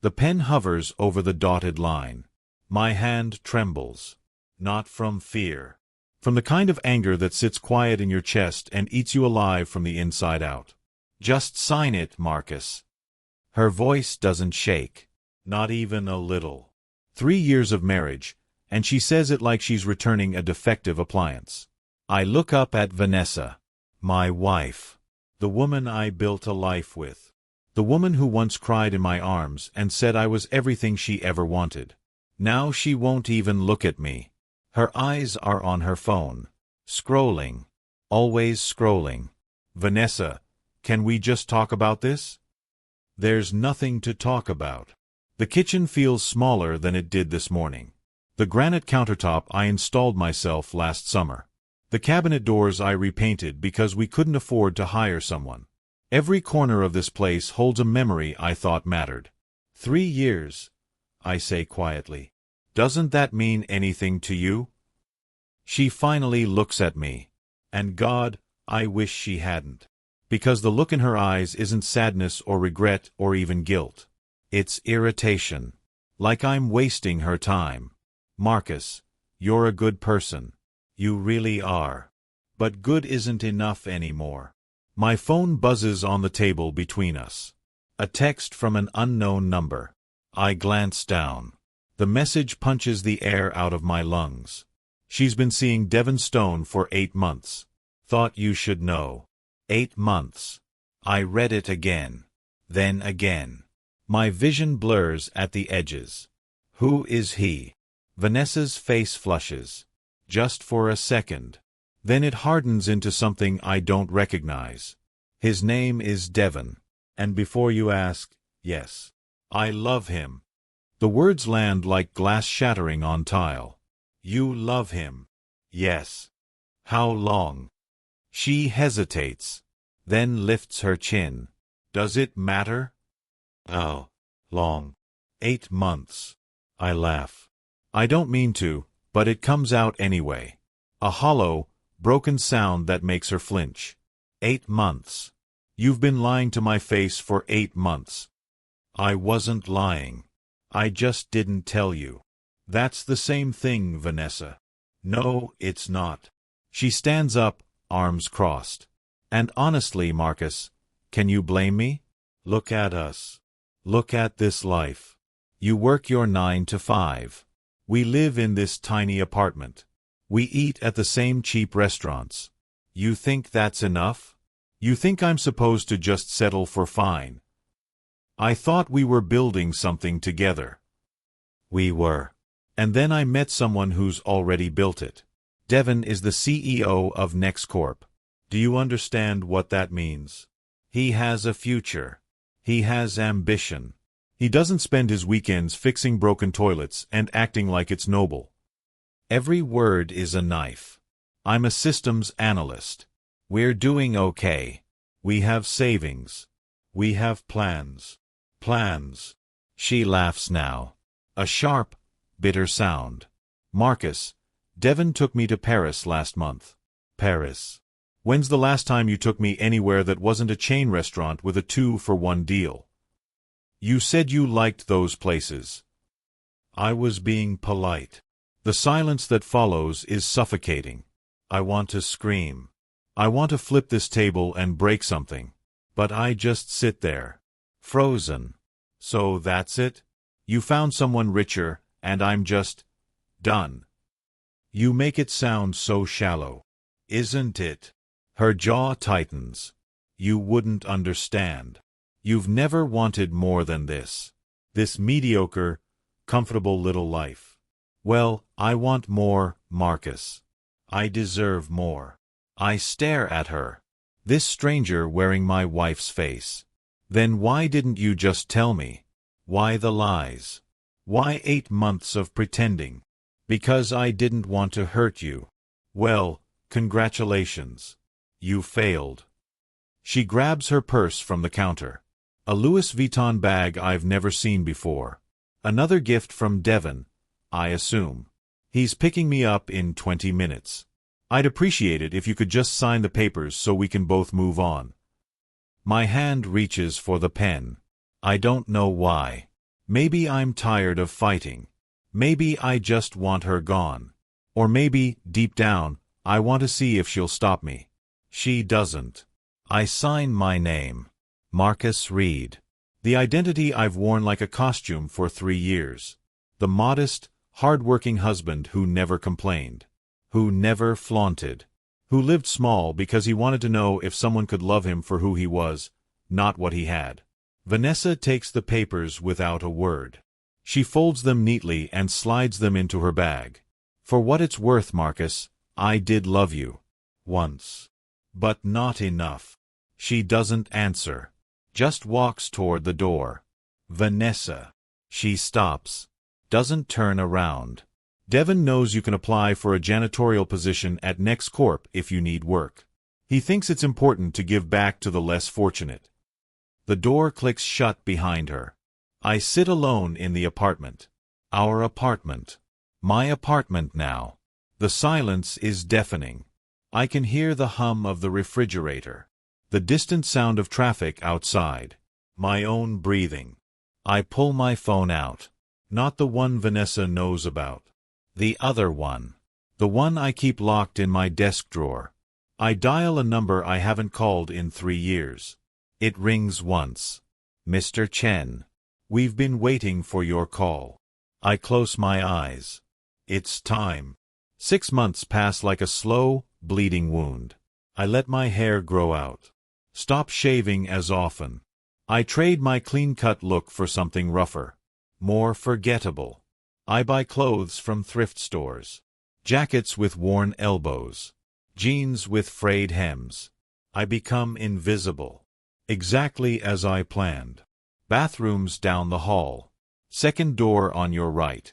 The pen hovers over the dotted line. My hand trembles. Not from fear. From the kind of anger that sits quiet in your chest and eats you alive from the inside out. Just sign it, Marcus. Her voice doesn't shake. Not even a little. 3 years of marriage, and she says it like she's returning a defective appliance. I look up at Vanessa. My wife. The woman I built a life with. The woman who once cried in my arms and said I was everything she ever wanted. Now she won't even look at me. Her eyes are on her phone. Scrolling. Always scrolling. Vanessa, can we just talk about this? There's nothing to talk about. The kitchen feels smaller than it did this morning. The granite countertop I installed myself last summer. The cabinet doors I repainted because we couldn't afford to hire someone. Every corner of this place holds a memory I thought mattered. 3 years, I say quietly. Doesn't that mean anything to you? She finally looks at me. And God, I wish she hadn't. Because the look in her eyes isn't sadness or regret or even guilt. It's irritation. Like I'm wasting her time. Marcus, you're a good person. You really are. But good isn't enough anymore. My phone buzzes on the table between us. A text from an unknown number. I glance down. The message punches the air out of my lungs. She's been seeing Devon Stone for 8 months. Thought you should know. 8 months. I read it again. Then again. My vision blurs at the edges. Who is he? Vanessa's face flushes. Just for a second. Then it hardens into something I don't recognize. His name is Devon. And before you ask, yes. I love him. The words land like glass shattering on tile. You love him. Yes. How long? She hesitates. Then lifts her chin. Does it matter? Oh, long. 8 months. I laugh. I don't mean to, but it comes out anyway. A hollow, broken sound that makes her flinch. 8 months. You've been lying to my face for 8 months. I wasn't lying. I just didn't tell you. That's the same thing, Vanessa. No, it's not. She stands up, arms crossed. And honestly, Marcus, can you blame me? Look at us. Look at this life. You work your 9 to 5. We live in this tiny apartment. We eat at the same cheap restaurants. You think that's enough? You think I'm supposed to just settle for fine? I thought we were building something together. We were. And then I met someone who's already built it. Devon is the CEO of NextCorp. Do you understand what that means? He has a future. He has ambition. He doesn't spend his weekends fixing broken toilets and acting like it's noble. Every word is a knife. I'm a systems analyst. We're doing okay. We have savings. We have plans. Plans. She laughs now. A sharp, bitter sound. Marcus, Devon took me to Paris last month. Paris. When's the last time you took me anywhere that wasn't a chain restaurant with a 2-for-1 deal? You said you liked those places. I was being polite. The silence that follows is suffocating. I want to scream. I want to flip this table and break something. But I just sit there. Frozen. So that's it? You found someone richer, and I'm just done. You make it sound so shallow. Isn't it? Her jaw tightens. You wouldn't understand. You've never wanted more than this. This mediocre, comfortable little life. Well, I want more, Marcus. I deserve more. I stare at her. This stranger wearing my wife's face. Then why didn't you just tell me? Why the lies? Why 8 months of pretending? Because I didn't want to hurt you. Well, congratulations. You failed. She grabs her purse from the counter. A Louis Vuitton bag I've never seen before. Another gift from Devon, I assume. He's picking me up in 20 minutes. I'd appreciate it if you could just sign the papers so we can both move on. My hand reaches for the pen. I don't know why. Maybe I'm tired of fighting. Maybe I just want her gone. Or maybe, deep down, I want to see if she'll stop me. She doesn't. I sign my name. Marcus Reed. The identity I've worn like a costume for 3 years. The modest, hard-working husband who never complained. Who never flaunted. Who lived small because he wanted to know if someone could love him for who he was, not what he had. Vanessa takes the papers without a word. She folds them neatly and slides them into her bag. For what it's worth, Marcus, I did love you. Once. But not enough. She doesn't answer. Just walks toward the door. Vanessa. She stops. Doesn't turn around. Devin knows you can apply for a janitorial position at Next Corp if you need work. He thinks it's important to give back to the less fortunate. The door clicks shut behind her. I sit alone in the apartment. Our apartment. My apartment now. The silence is deafening. I can hear the hum of the refrigerator. The distant sound of traffic outside. My own breathing. I pull my phone out. Not the one Vanessa knows about. The other one. The one I keep locked in my desk drawer. I dial a number I haven't called in 3 years. It rings once. Mr. Chen. We've been waiting for your call. I close my eyes. It's time. 6 months pass like a slow, bleeding wound. I let my hair grow out. Stop shaving as often. I trade my clean-cut look for something rougher. More forgettable. I buy clothes from thrift stores. Jackets with worn elbows. Jeans with frayed hems. I become invisible. Exactly as I planned. Bathrooms down the hall. Second door on your right.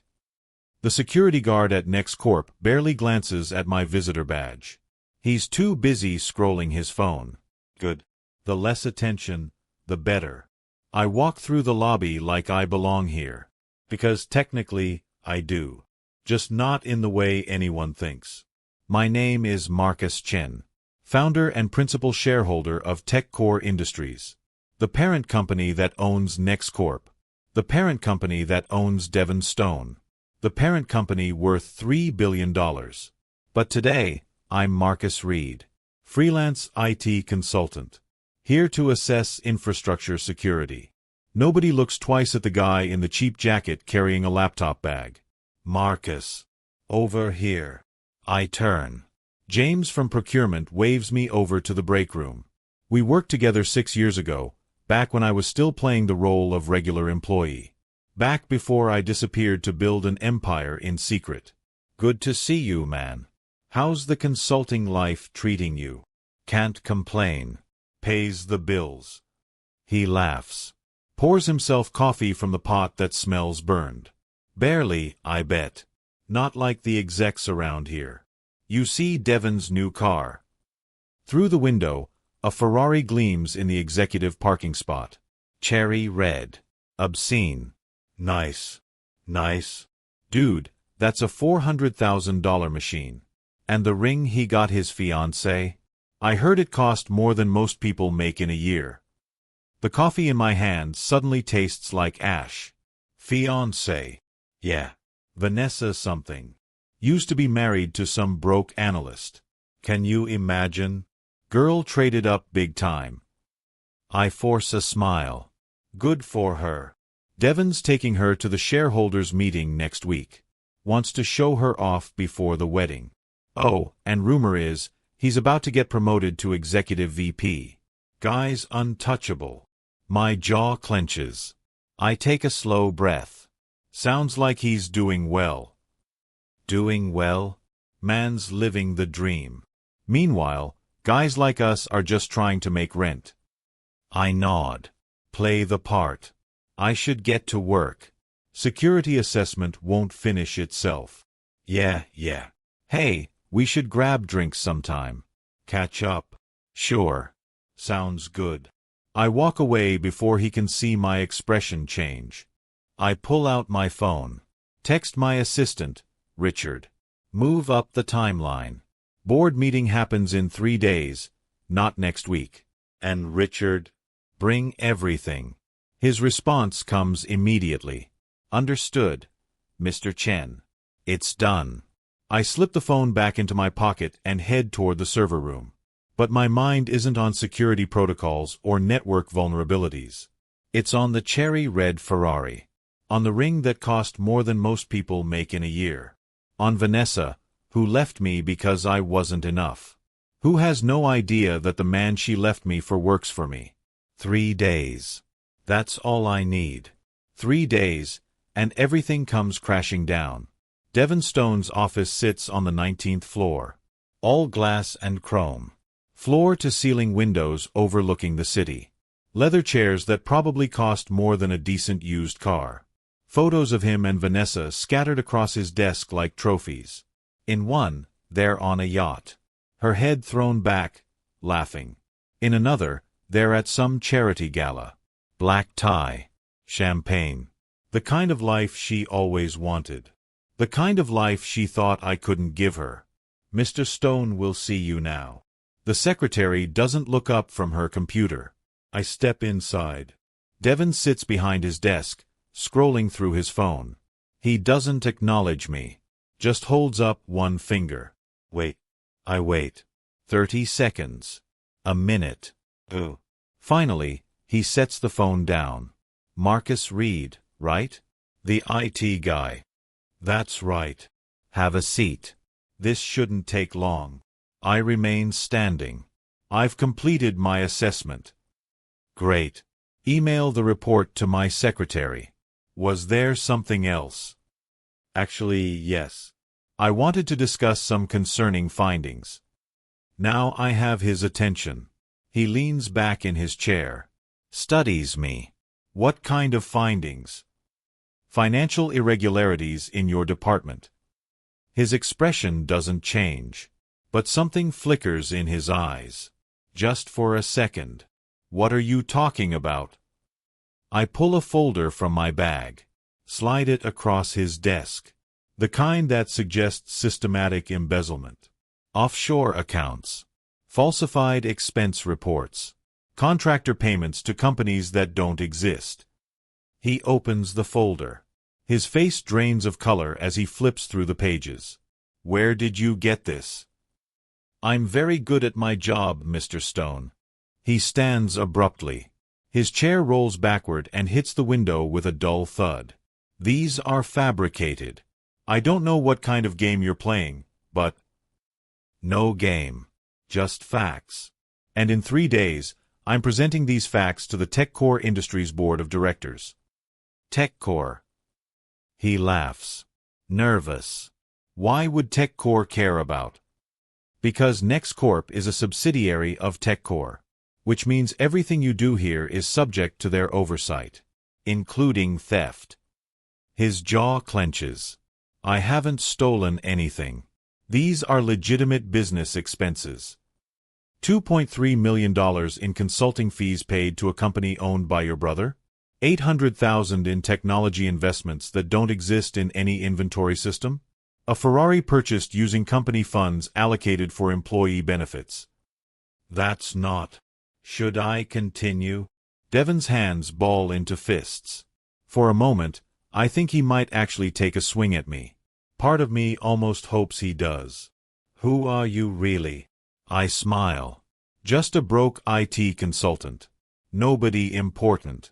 The security guard at Next Corp barely glances at my visitor badge. He's too busy scrolling his phone. Good. The less attention, the better. I walk through the lobby like I belong here. Because technically, I do. Just not in the way anyone thinks. My name is Marcus Chen. Founder and principal shareholder of TechCore Industries, the parent company that owns Next Corp, the parent company that owns Devon Stone, the parent company worth $3 billion. But today, I'm Marcus Reed, freelance IT consultant, here to assess infrastructure security. Nobody looks twice at the guy in the cheap jacket carrying a laptop bag. Marcus. Over here. I turn. James from procurement waves me over to the break room. We worked together 6 years ago, back when I was still playing the role of regular employee. Back before I disappeared to build an empire in secret. Good to see you, man. How's the consulting life treating you? Can't complain. Pays the bills. He laughs. Pours himself coffee from the pot that smells burned. Barely, I bet. Not like the execs around here. You see Devon's new car. Through the window, a Ferrari gleams in the executive parking spot. Cherry red. Obscene. Nice. Nice. Dude, that's a $400,000 machine. And the ring he got his fiancée? I heard it cost more than most people make in a year. The coffee in my hand suddenly tastes like ash. Fiancée. Yeah. Vanessa something. Used to be married to some broke analyst. Can you imagine? Girl traded up big time. I force a smile. Good for her. Devon's taking her to the shareholders' meeting next week. Wants to show her off before the wedding. Oh, and rumor is, he's about to get promoted to executive VP. Guy's untouchable. My jaw clenches. I take a slow breath. Sounds like he's doing well. Doing well? Man's living the dream. Meanwhile, guys like us are just trying to make rent. I nod. Play the part. I should get to work. Security assessment won't finish itself. Yeah. Hey, we should grab drinks sometime. Catch up. Sure. Sounds good. I walk away before he can see my expression change. I pull out my phone. Text my assistant, Richard. Move up the timeline. Board meeting happens in 3 days, not next week. And Richard? Bring everything. His response comes immediately. Understood, Mr. Chen. It's done. I slip the phone back into my pocket and head toward the server room. But my mind isn't on security protocols or network vulnerabilities. It's on the cherry red Ferrari. On the ring that cost more than most people make in a year. On Vanessa, who left me because I wasn't enough. Who has no idea that the man she left me for works for me. 3 days. That's all I need. 3 days, and everything comes crashing down. Devon Stone's office sits on the 19th floor. All glass and chrome. Floor-to-ceiling windows overlooking the city. Leather chairs that probably cost more than a decent used car. Photos of him and Vanessa scattered across his desk like trophies. In one, they're on a yacht. Her head thrown back, laughing. In another, they're at some charity gala. Black tie. Champagne. The kind of life she always wanted. The kind of life she thought I couldn't give her. Mr. Stone will see you now. The secretary doesn't look up from her computer. I step inside. Devon sits behind his desk, scrolling through his phone. He doesn't acknowledge me. Just holds up one finger. Wait. I wait. 30 seconds. A minute. Ugh. Finally, he sets the phone down. Marcus Reed, right? The IT guy. That's right. Have a seat. This shouldn't take long. I remain standing. I've completed my assessment. Great. Email the report to my secretary. Was there something else? Actually, yes. I wanted to discuss some concerning findings. Now I have his attention. He leans back in his chair. Studies me. What kind of findings? Financial irregularities in your department. His expression doesn't change, but something flickers in his eyes. Just for a second. What are you talking about? I pull a folder from my bag. Slide it across his desk. The kind that suggests systematic embezzlement. Offshore accounts. Falsified expense reports. Contractor payments to companies that don't exist. He opens the folder. His face drains of color as he flips through the pages. Where did you get this? I'm very good at my job, Mr. Stone. He stands abruptly. His chair rolls backward and hits the window with a dull thud. These are fabricated. I don't know what kind of game you're playing, but... No game. Just facts. And in 3 days, I'm presenting these facts to the TechCore Industries Board of Directors. TechCore. He laughs. Nervous. Why would TechCore care about? Because NextCorp is a subsidiary of TechCore, which means everything you do here is subject to their oversight, including theft. His jaw clenches. I haven't stolen anything. These are legitimate business expenses. $2.3 million in consulting fees paid to a company owned by your brother? $800,000 in technology investments that don't exist in any inventory system? A Ferrari purchased using company funds allocated for employee benefits. That's not. Should I continue? Devon's hands ball into fists. For a moment, I think he might actually take a swing at me. Part of me almost hopes he does. Who are you really? I smile. Just a broke IT consultant. Nobody important.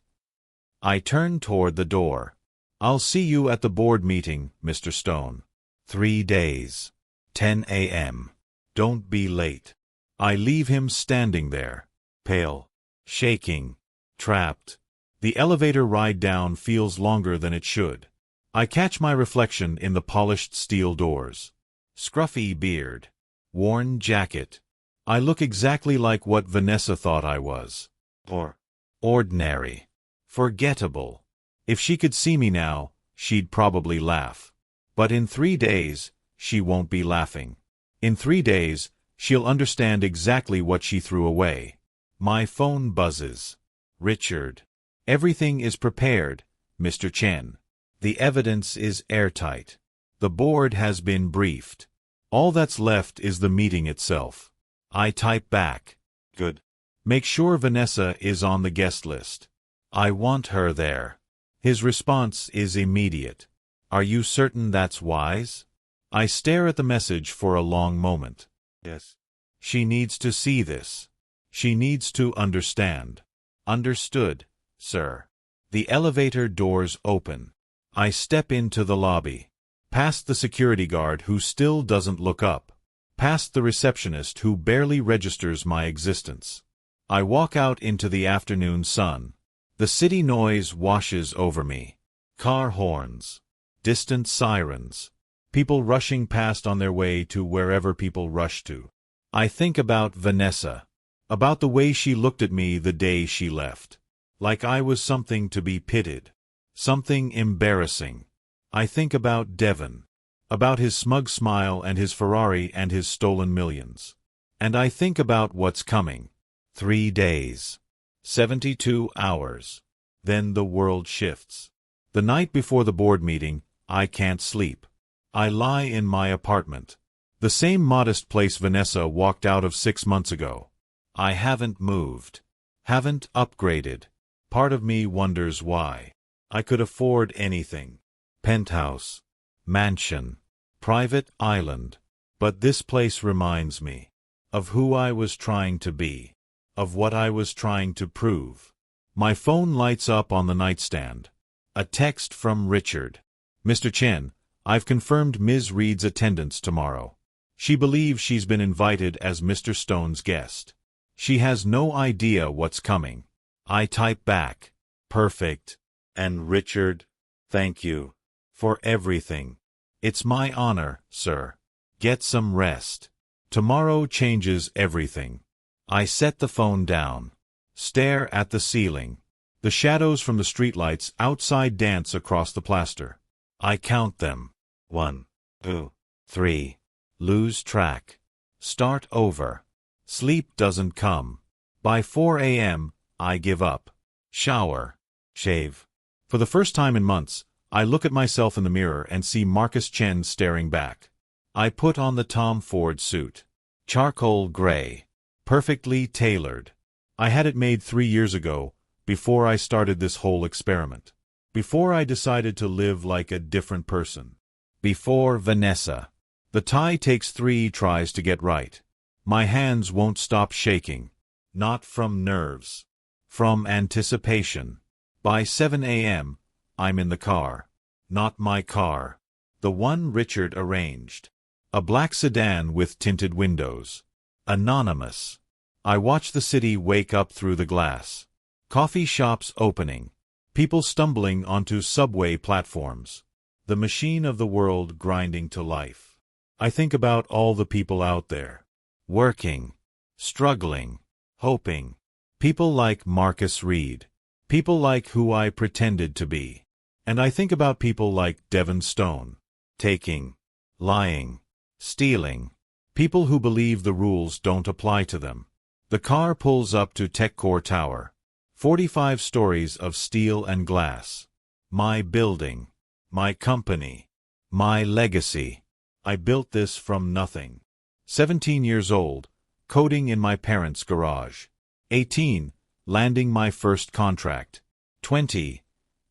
I turn toward the door. I'll see you at the board meeting, Mr. Stone. 3 days. 10 a.m. Don't be late. I leave him standing there, pale, shaking, trapped. The elevator ride down feels longer than it should. I catch my reflection in the polished steel doors. Scruffy beard. Worn jacket. I look exactly like what Vanessa thought I was. Or ordinary. Forgettable. If she could see me now, she'd probably laugh. But in 3 days, she won't be laughing. In 3 days, she'll understand exactly what she threw away. My phone buzzes. Richard. Everything is prepared, Mr. Chen. The evidence is airtight. The board has been briefed. All that's left is the meeting itself. I type back. Good. Make sure Vanessa is on the guest list. I want her there. His response is immediate. Are you certain that's wise? I stare at the message for a long moment. Yes. She needs to see this. She needs to understand. Understood, sir. The elevator doors open. I step into the lobby. Past the security guard who still doesn't look up. Past the receptionist who barely registers my existence. I walk out into the afternoon sun. The city noise washes over me. Car horns. Distant sirens. People rushing past on their way to wherever people rush to. I think about Vanessa. About the way she looked at me the day she left. Like I was something to be pitied. Something embarrassing. I think about Devon. About his smug smile and his Ferrari and his stolen millions. And I think about what's coming. 3 days. 72 hours. Then the world shifts. The night before the board meeting, I can't sleep. I lie in my apartment. The same modest place Vanessa walked out of 6 months ago. I haven't moved. Haven't upgraded. Part of me wonders why. I could afford anything. Penthouse. Mansion. Private island. But this place reminds me of who I was trying to be. Of what I was trying to prove. My phone lights up on the nightstand. A text from Richard. Mr. Chen, I've confirmed Ms. Reed's attendance tomorrow. She believes she's been invited as Mr. Stone's guest. She has no idea what's coming. I type back. Perfect. And Richard, thank you for everything. It's my honor, sir. Get some rest. Tomorrow changes everything. I set the phone down. Stare at the ceiling. The shadows from the streetlights outside dance across the plaster. I count them. 1, 2, 3. Lose track. Start over. Sleep doesn't come. By 4 a.m., I give up. Shower. Shave. For the first time in months, I look at myself in the mirror and see Marcus Chen staring back. I put on the Tom Ford suit. Charcoal gray. Perfectly tailored. I had it made 3 years ago, before I started this whole experiment. Before I decided to live like a different person. Before Vanessa. The tie takes 3 tries to get right. My hands won't stop shaking. Not from nerves. From anticipation. By 7 a.m., I'm in the car. Not my car. The one Richard arranged. A black sedan with tinted windows. Anonymous. I watch the city wake up through the glass. Coffee shops opening. People stumbling onto subway platforms. The machine of the world grinding to life. I think about all the people out there. Working. Struggling. Hoping. People like Marcus Reed. People like who I pretended to be. And I think about people like Devon Stone. Taking. Lying. Stealing. People who believe the rules don't apply to them. The car pulls up to TechCore Tower. 45 stories of steel and glass. My building. My company. My legacy. I built this from nothing. 17 years old, coding in my parents' garage. 18, landing my first contract. 20,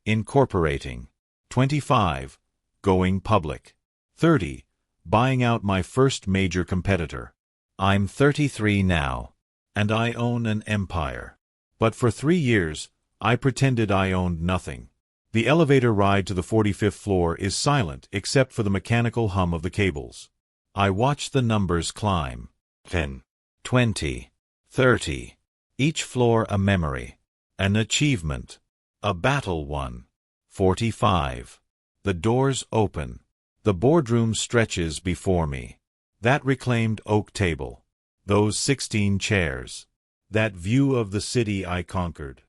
incorporating. 25, going public. 30, buying out my first major competitor. I'm 33 now, and I own an empire. But for 3 years, I pretended I owned nothing. The elevator ride to the 45th floor is silent except for the mechanical hum of the cables. I watch the numbers climb. 10, 20, 30. Each floor a memory. An achievement. A battle won. 45. The doors open. The boardroom stretches before me. That reclaimed oak table. Those 16 chairs. That view of the city I conquered.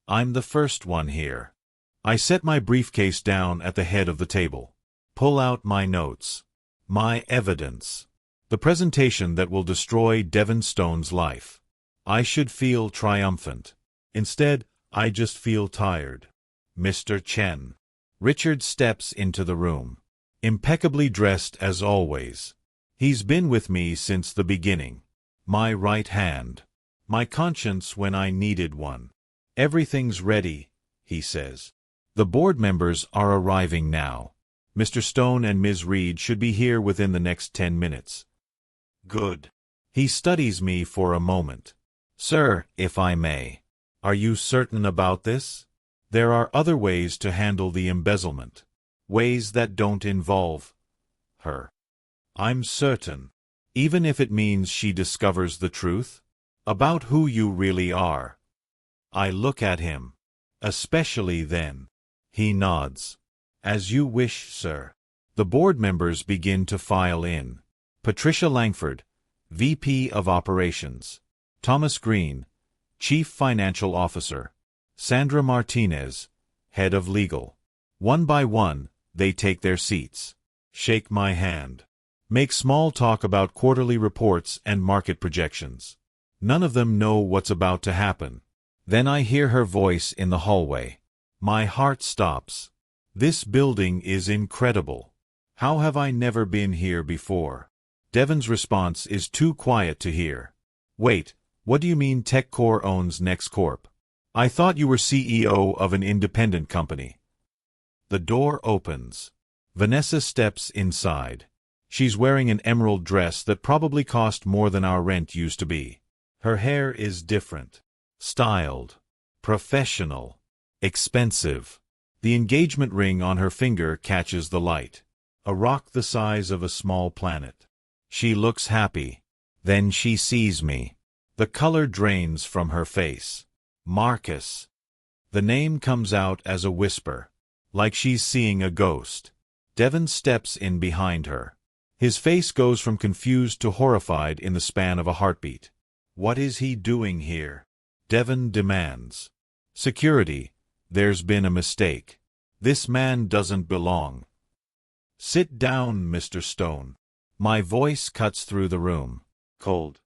I'm the first one here. I set my briefcase down at the head of the table. Pull out my notes. My evidence. The presentation that will destroy Devon Stone's life. I should feel triumphant. Instead, I just feel tired. Mr. Chen. Richard steps into the room. Impeccably dressed as always. He's been with me since the beginning. My right hand. My conscience when I needed one. Everything's ready, he says. The board members are arriving now. Mr. Stone and Ms. Reed should be here within the next 10 minutes. Good. He studies me for a moment. Sir, if I may, are you certain about this? There are other ways to handle the embezzlement. Ways that don't involve her. I'm certain. Even if it means she discovers the truth about who you really are. I look at him. Especially then. He nods. As you wish, sir. The board members begin to file in. Patricia Langford, VP of Operations. Thomas Green, Chief Financial Officer. Sandra Martinez, Head of Legal. One by one, they take their seats. Shake my hand. Make small talk about quarterly reports and market projections. None of them know what's about to happen. Then I hear her voice in the hallway. My heart stops. This building is incredible. How have I never been here before? Devon's response is too quiet to hear. Wait, what do you mean TechCore owns NextCorp? I thought you were CEO of an independent company. The door opens. Vanessa steps inside. She's wearing an emerald dress that probably cost more than our rent used to be. Her hair is different. Styled. Professional. Expensive. The engagement ring on her finger catches the light. A rock the size of a small planet. She looks happy. Then she sees me. The color drains from her face. Marcus. The name comes out as a whisper, like she's seeing a ghost. Devon steps in behind her. His face goes from confused to horrified in the span of a heartbeat. What is he doing here? Devon demands. Security, there's been a mistake. This man doesn't belong. Sit down, Mr. Stone. My voice cuts through the room. Cold.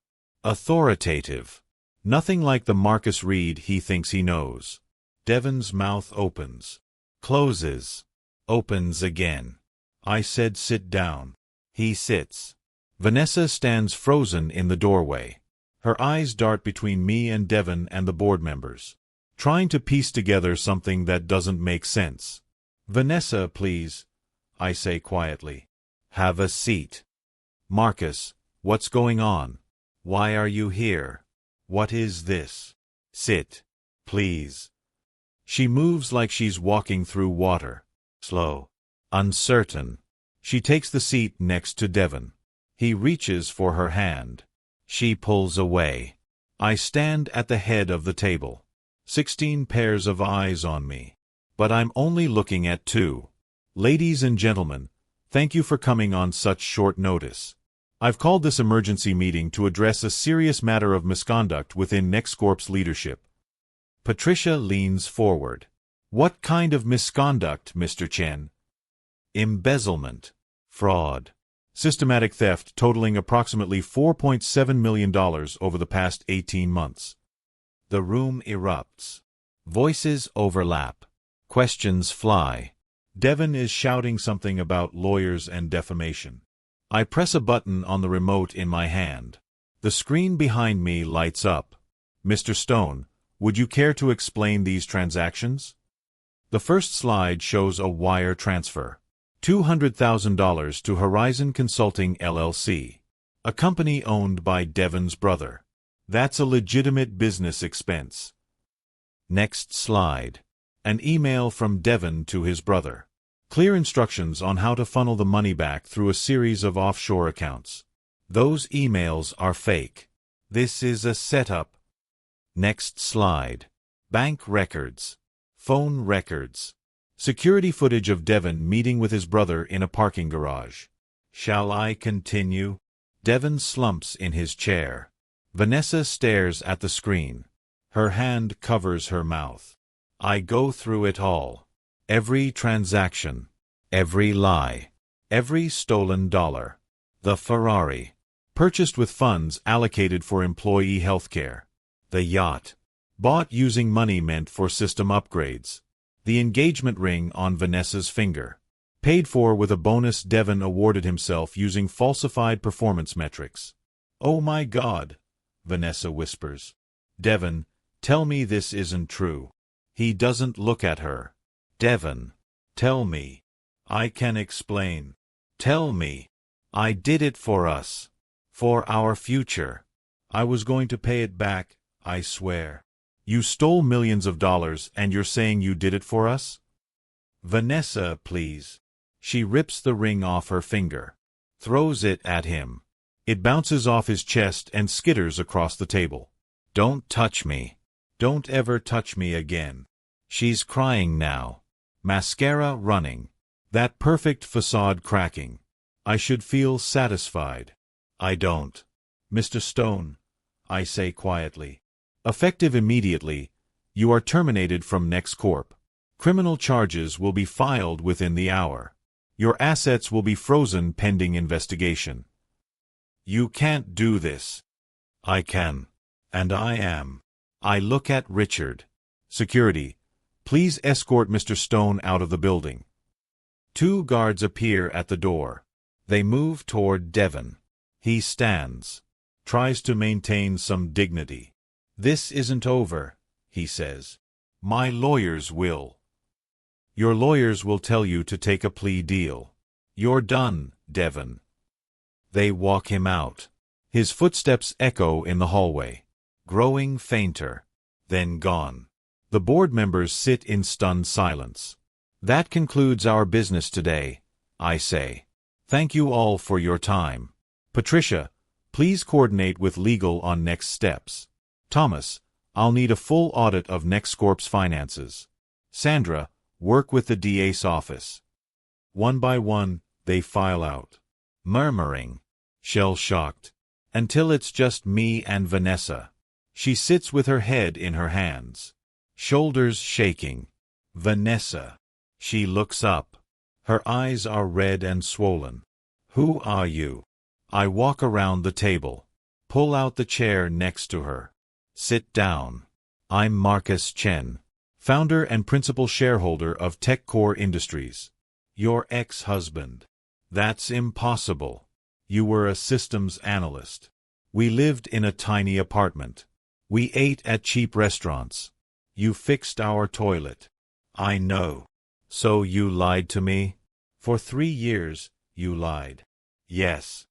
Authoritative. Nothing like the Marcus Reed he thinks he knows. Devon's mouth opens. Closes. Opens again. I said sit down. He sits. Vanessa stands frozen in the doorway. Her eyes dart between me and Devon and the board members, trying to piece together something that doesn't make sense. Vanessa, please, I say quietly. Have a seat. Marcus, what's going on? Why are you here? What is this? Sit, please. She moves like she's walking through water. Slow. Uncertain. She takes the seat next to Devon. He reaches for her hand. She pulls away. I stand at the head of the table. 16 pairs of eyes on me. But I'm only looking at 2. Ladies and gentlemen, thank you for coming on such short notice. I've called this emergency meeting to address a serious matter of misconduct within NextCorp's leadership. Patricia leans forward. What kind of misconduct, Mr. Chen? Embezzlement. Fraud. Systematic theft totaling approximately $4.7 million over the past 18 months. The room erupts. Voices overlap. Questions fly. Devon is shouting something about lawyers and defamation. I press a button on the remote in my hand. The screen behind me lights up. Mr. Stone, would you care to explain these transactions? The first slide shows a wire transfer. $200,000 to Horizon Consulting LLC, a company owned by Devon's brother. That's a legitimate business expense. Next slide. An email from Devon to his brother. Clear instructions on how to funnel the money back through a series of offshore accounts. Those emails are fake. This is a setup. Next slide. Bank records. Phone records. Security footage of Devon meeting with his brother in a parking garage. Shall I continue? Devon slumps in his chair. Vanessa stares at the screen. Her hand covers her mouth. I go through it all. Every transaction. Every lie. Every stolen dollar. The Ferrari. Purchased with funds allocated for employee health care. The yacht. Bought using money meant for system upgrades. The engagement ring on Vanessa's finger. Paid for with a bonus Devon awarded himself using falsified performance metrics. Oh my God, Vanessa whispers. Devon, tell me this isn't true. He doesn't look at her. Devon. Tell me. I can explain. Tell me. I did it for us. For our future. I was going to pay it back, I swear. You stole millions of dollars and you're saying you did it for us? Vanessa, please. She rips the ring off her finger. Throws it at him. It bounces off his chest and skitters across the table. Don't touch me. Don't ever touch me again. She's crying now. Mascara running. That perfect facade cracking. I should feel satisfied. I don't. Mr. Stone, I say quietly. Effective immediately, you are terminated from NextCorp. Criminal charges will be filed within the hour. Your assets will be frozen pending investigation. You can't do this. I can. And I am. I look at Richard. Security, please escort Mr. Stone out of the building. 2 guards appear at the door. They move toward Devon. He stands. Tries to maintain some dignity. This isn't over, he says. My lawyers will. Your lawyers will tell you to take a plea deal. You're done, Devon. They walk him out. His footsteps echo in the hallway. Growing fainter. Then gone. The board members sit in stunned silence. That concludes our business today, I say. Thank you all for your time. Patricia, please coordinate with legal on next steps. Thomas, I'll need a full audit of NextCorp's finances. Sandra, work with the DA's office. One by one, they file out. Murmuring. Shell-shocked. Until it's just me and Vanessa. She sits with her head in her hands. Shoulders shaking. Vanessa. She looks up. Her eyes are red and swollen. Who are you? I walk around the table. Pull out the chair next to her. Sit down. I'm Marcus Chen, founder and principal shareholder of TechCore Industries. Your ex-husband. That's impossible. You were a systems analyst. We lived in a tiny apartment. We ate at cheap restaurants. You fixed our toilet. I know. So you lied to me? For 3 years, you lied. Yes.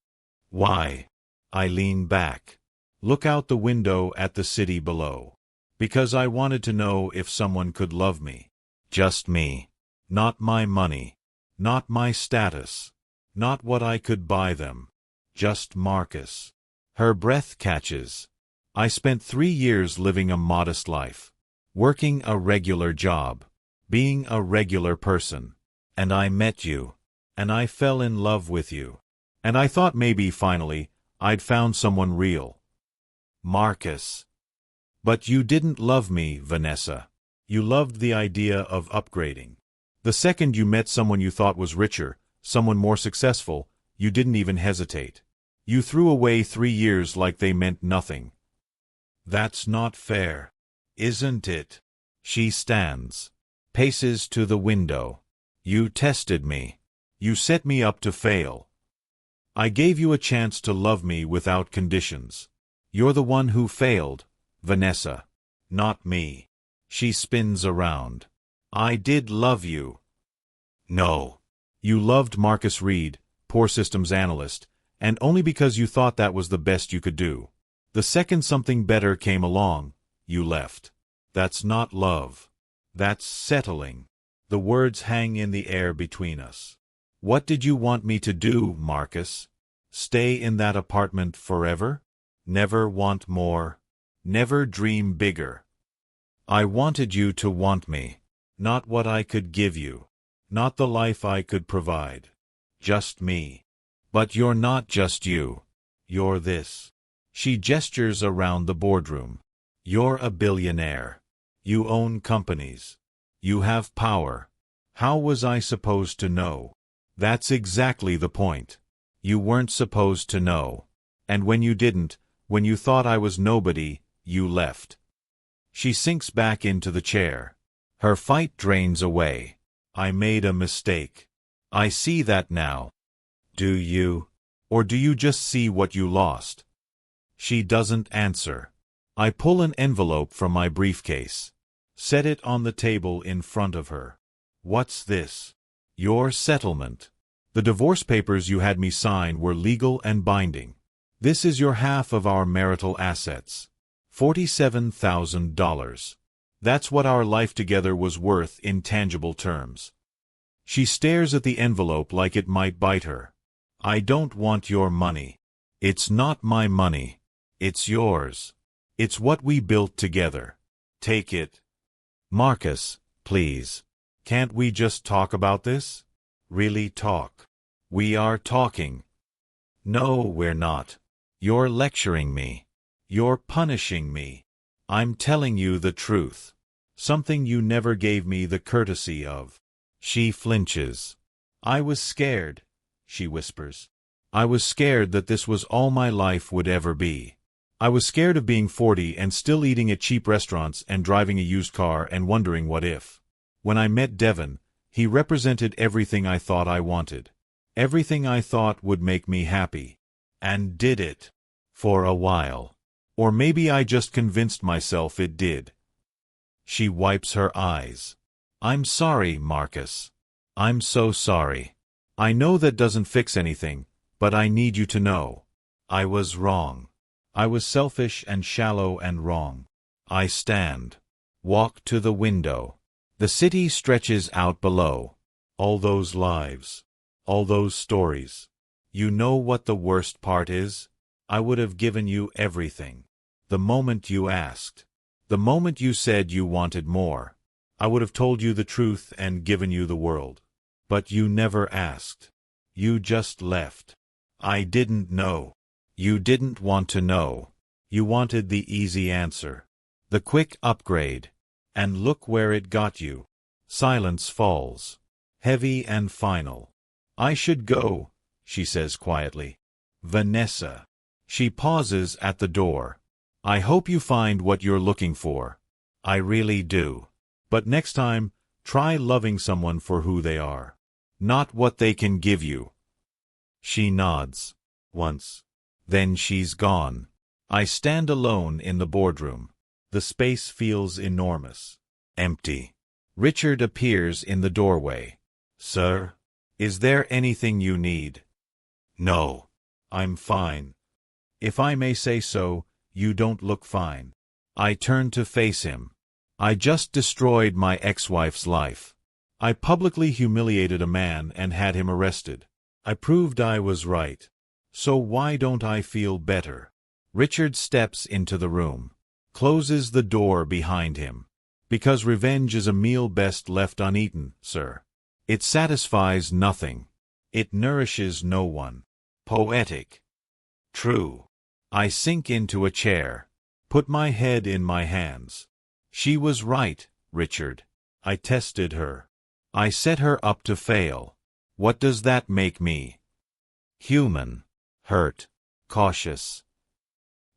Why? I lean back. Look out the window at the city below. Because I wanted to know if someone could love me. Just me. Not my money. Not my status. Not what I could buy them. Just Marcus. Her breath catches. I spent 3 years living a modest life. Working a regular job. Being a regular person. And I met you. And I fell in love with you. And I thought maybe, finally, I'd found someone real. Marcus. But you didn't love me, Vanessa. You loved the idea of upgrading. The second you met someone you thought was richer, someone more successful, you didn't even hesitate. You threw away 3 years like they meant nothing. That's not fair. Isn't it? She stands. Paces to the window. You tested me. You set me up to fail. I gave you a chance to love me without conditions. You're the one who failed, Vanessa. Not me. She spins around. I did love you. No. You loved Marcus Reed, poor systems analyst, and only because you thought that was the best you could do. The second something better came along, you left. That's not love. That's settling. The words hang in the air between us. What did you want me to do, Marcus? Stay in that apartment forever? Never want more? Never dream bigger? I wanted you to want me. Not what I could give you. Not the life I could provide. Just me. But you're not just you. You're this. She gestures around the boardroom. You're a billionaire. You own companies. You have power. How was I supposed to know? That's exactly the point. You weren't supposed to know. And when you didn't, when you thought I was nobody, you left. She sinks back into the chair. Her fight drains away. I made a mistake. I see that now. Do you? Or do you just see what you lost? She doesn't answer. I pull an envelope from my briefcase. set it on the table in front of her. What's this? Your settlement. The divorce papers you had me sign were legal and binding. This is your half of our marital assets. $47,000. That's what our life together was worth in tangible terms. She stares at the envelope like it might bite her. I don't want your money. It's not my money. It's yours. It's what we built together. Take it. Marcus, please. Can't we just talk about this? Really talk. We are talking. No, we're not. You're lecturing me. You're punishing me. I'm telling you the truth. Something you never gave me the courtesy of. She flinches. I was scared, she whispers. I was scared that this was all my life would ever be. I was scared of being 40 and still eating at cheap restaurants and driving a used car and wondering what if. When I met Devon, he represented everything I thought I wanted. Everything I thought would make me happy. And did it. For a while. Or maybe I just convinced myself it did. She wipes her eyes. I'm sorry, Marcus. I'm so sorry. I know that doesn't fix anything, but I need you to know. I was wrong. I was selfish and shallow and wrong. I stand. Walk to the window. The city stretches out below. All those lives. All those stories. You know what the worst part is? I would have given you everything. The moment you asked. The moment you said you wanted more. I would have told you the truth and given you the world. But you never asked. You just left. I didn't know. You didn't want to know. You wanted the easy answer. The quick upgrade. And look where it got you. Silence falls. Heavy and final. I should go, she says quietly. Vanessa. She pauses at the door. I hope you find what you're looking for. I really do. But next time, try loving someone for who they are. Not what they can give you. She nods. Once. Then she's gone. I stand alone in the boardroom. The space feels enormous. Empty. Richard appears in the doorway. Sir? Is there anything you need? No. I'm fine. If I may say so, you don't look fine. I turn to face him. I just destroyed my ex-wife's life. I publicly humiliated a man and had him arrested. I proved I was right. So why don't I feel better? Richard steps into the room. Closes the door behind him. Because revenge is a meal best left uneaten, sir. It satisfies nothing. It nourishes no one. Poetic. True. I sink into a chair. Put my head in my hands. She was right, Richard. I tested her. I set her up to fail. What does that make me? Human. Hurt. Cautious.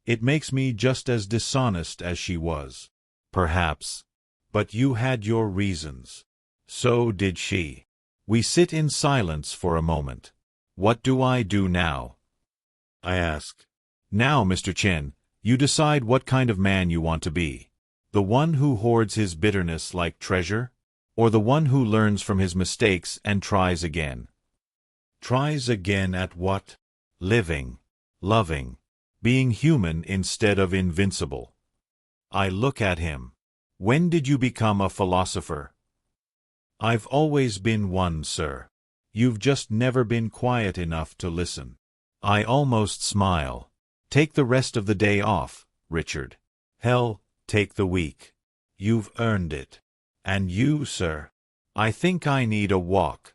It makes me just as dishonest as she was. Perhaps. But you had your reasons. So did she. We sit in silence for a moment. What do I do now? I ask. Now, Mr. Chen, you decide what kind of man you want to be. The one who hoards his bitterness like treasure? Or the one who learns from his mistakes and tries again? Tries again at what? Living. Loving. Being human instead of invincible. I look at him. When did you become a philosopher? I've always been one, sir. You've just never been quiet enough to listen. I almost smile. Take the rest of the day off, Richard. Hell, take the week. You've earned it. And you, sir? I think I need a walk.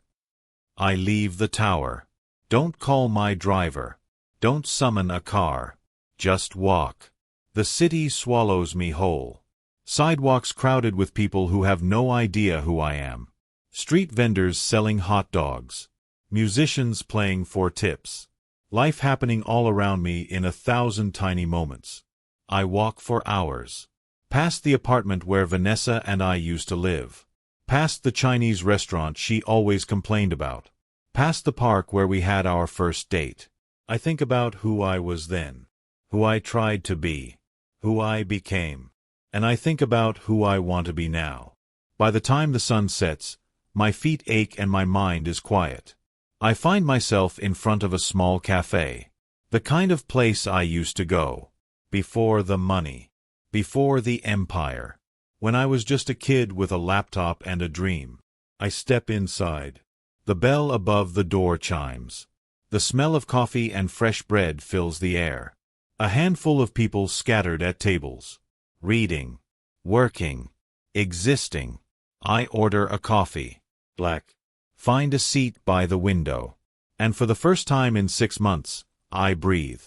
I leave the tower. Don't call my driver. Don't summon a car. Just walk. The city swallows me whole. Sidewalks crowded with people who have no idea who I am. Street vendors selling hot dogs. Musicians playing for tips. Life happening all around me in 1,000 tiny moments. I walk for hours. Past the apartment where Vanessa and I used to live. Past the Chinese restaurant she always complained about. Past the park where we had our first date. I think about who I was then. Who I tried to be. Who I became. And I think about who I want to be now. By the time the sun sets, my feet ache and my mind is quiet. I find myself in front of a small cafe. The kind of place I used to go. Before the money. Before the empire. When I was just a kid with a laptop and a dream. I step inside. The bell above the door chimes. The smell of coffee and fresh bread fills the air. A handful of people scattered at tables. Reading. Working. Existing. I order a coffee. Black. Find a seat by the window. And for the first time in 6 months, I breathe.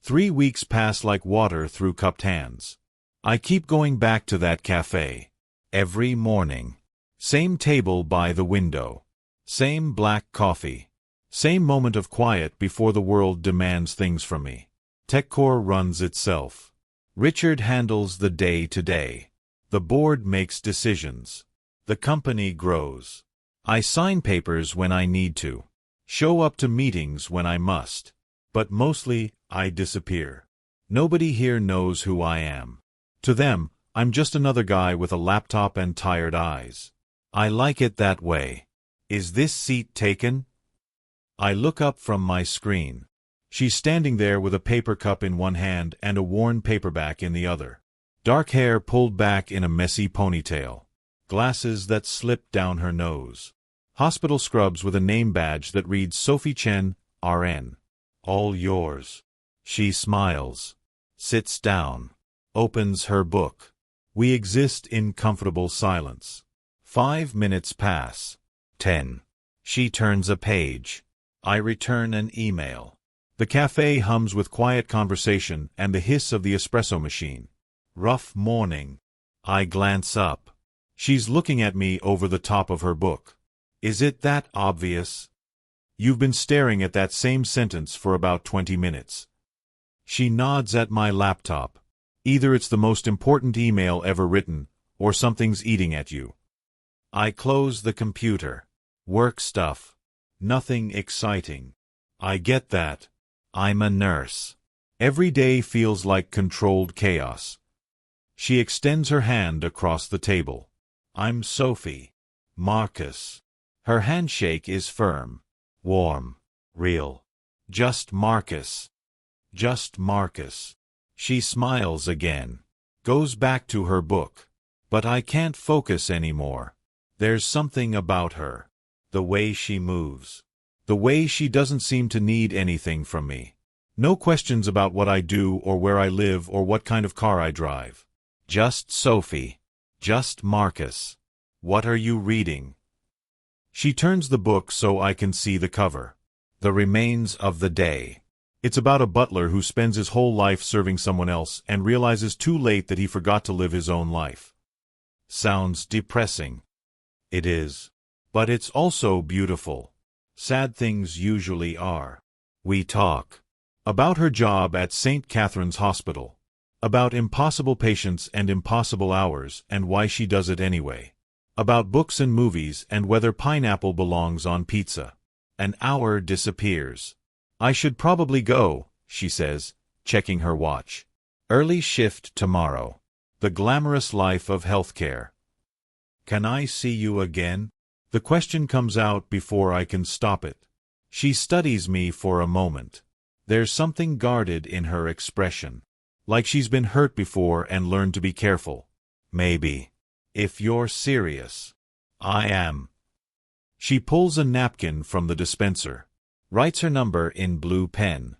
3 weeks pass like water through cupped hands. I keep going back to that cafe. Every morning. Same table by the window. Same black coffee. Same moment of quiet before the world demands things from me. TechCore runs itself. Richard handles the day-to-day. The board makes decisions. The company grows. I sign papers when I need to. Show up to meetings when I must. But mostly, I disappear. Nobody here knows who I am. To them, I'm just another guy with a laptop and tired eyes. I like it that way. Is this seat taken? I look up from my screen. She's standing there with a paper cup in one hand and a worn paperback in the other. Dark hair pulled back in a messy ponytail. Glasses that slip down her nose. Hospital scrubs with a name badge that reads Sophie Chen, RN. All yours. She smiles. Sits down. Opens her book. We exist in comfortable silence. 5 minutes pass. 10. She turns a page. I return an email. The cafe hums with quiet conversation and the hiss of the espresso machine. Rough morning. I glance up. She's looking at me over the top of her book. Is it that obvious? You've been staring at that same sentence for about 20 minutes. She nods at my laptop. Either it's the most important email ever written, or something's eating at you. I close the computer. Work stuff. Nothing exciting. I get that. I'm a nurse. Every day feels like controlled chaos. She extends her hand across the table. I'm Sophie. Marcus. Her handshake is firm. Warm. Real. Just Marcus. Just Marcus. She smiles again. Goes back to her book. But I can't focus anymore. There's something about her. The way she moves. The way she doesn't seem to need anything from me. No questions about what I do or where I live or what kind of car I drive. Just Sophie. Just Marcus. What are you reading? She turns the book so I can see the cover. The Remains of the Day. It's about a butler who spends his whole life serving someone else and realizes too late that he forgot to live his own life. Sounds depressing. It is. But it's also beautiful. Sad things usually are. We talk. About her job at St. Catherine's Hospital. About impossible patients and impossible hours and why she does it anyway. About books and movies and whether pineapple belongs on pizza. An hour disappears. I should probably go, she says, checking her watch. Early shift tomorrow. The glamorous life of healthcare. Can I see you again? The question comes out before I can stop it. She studies me for a moment. There's something guarded in her expression. Like she's been hurt before and learned to be careful. Maybe. If you're serious. I am. She pulls a napkin from the dispenser. Writes her number in blue pen.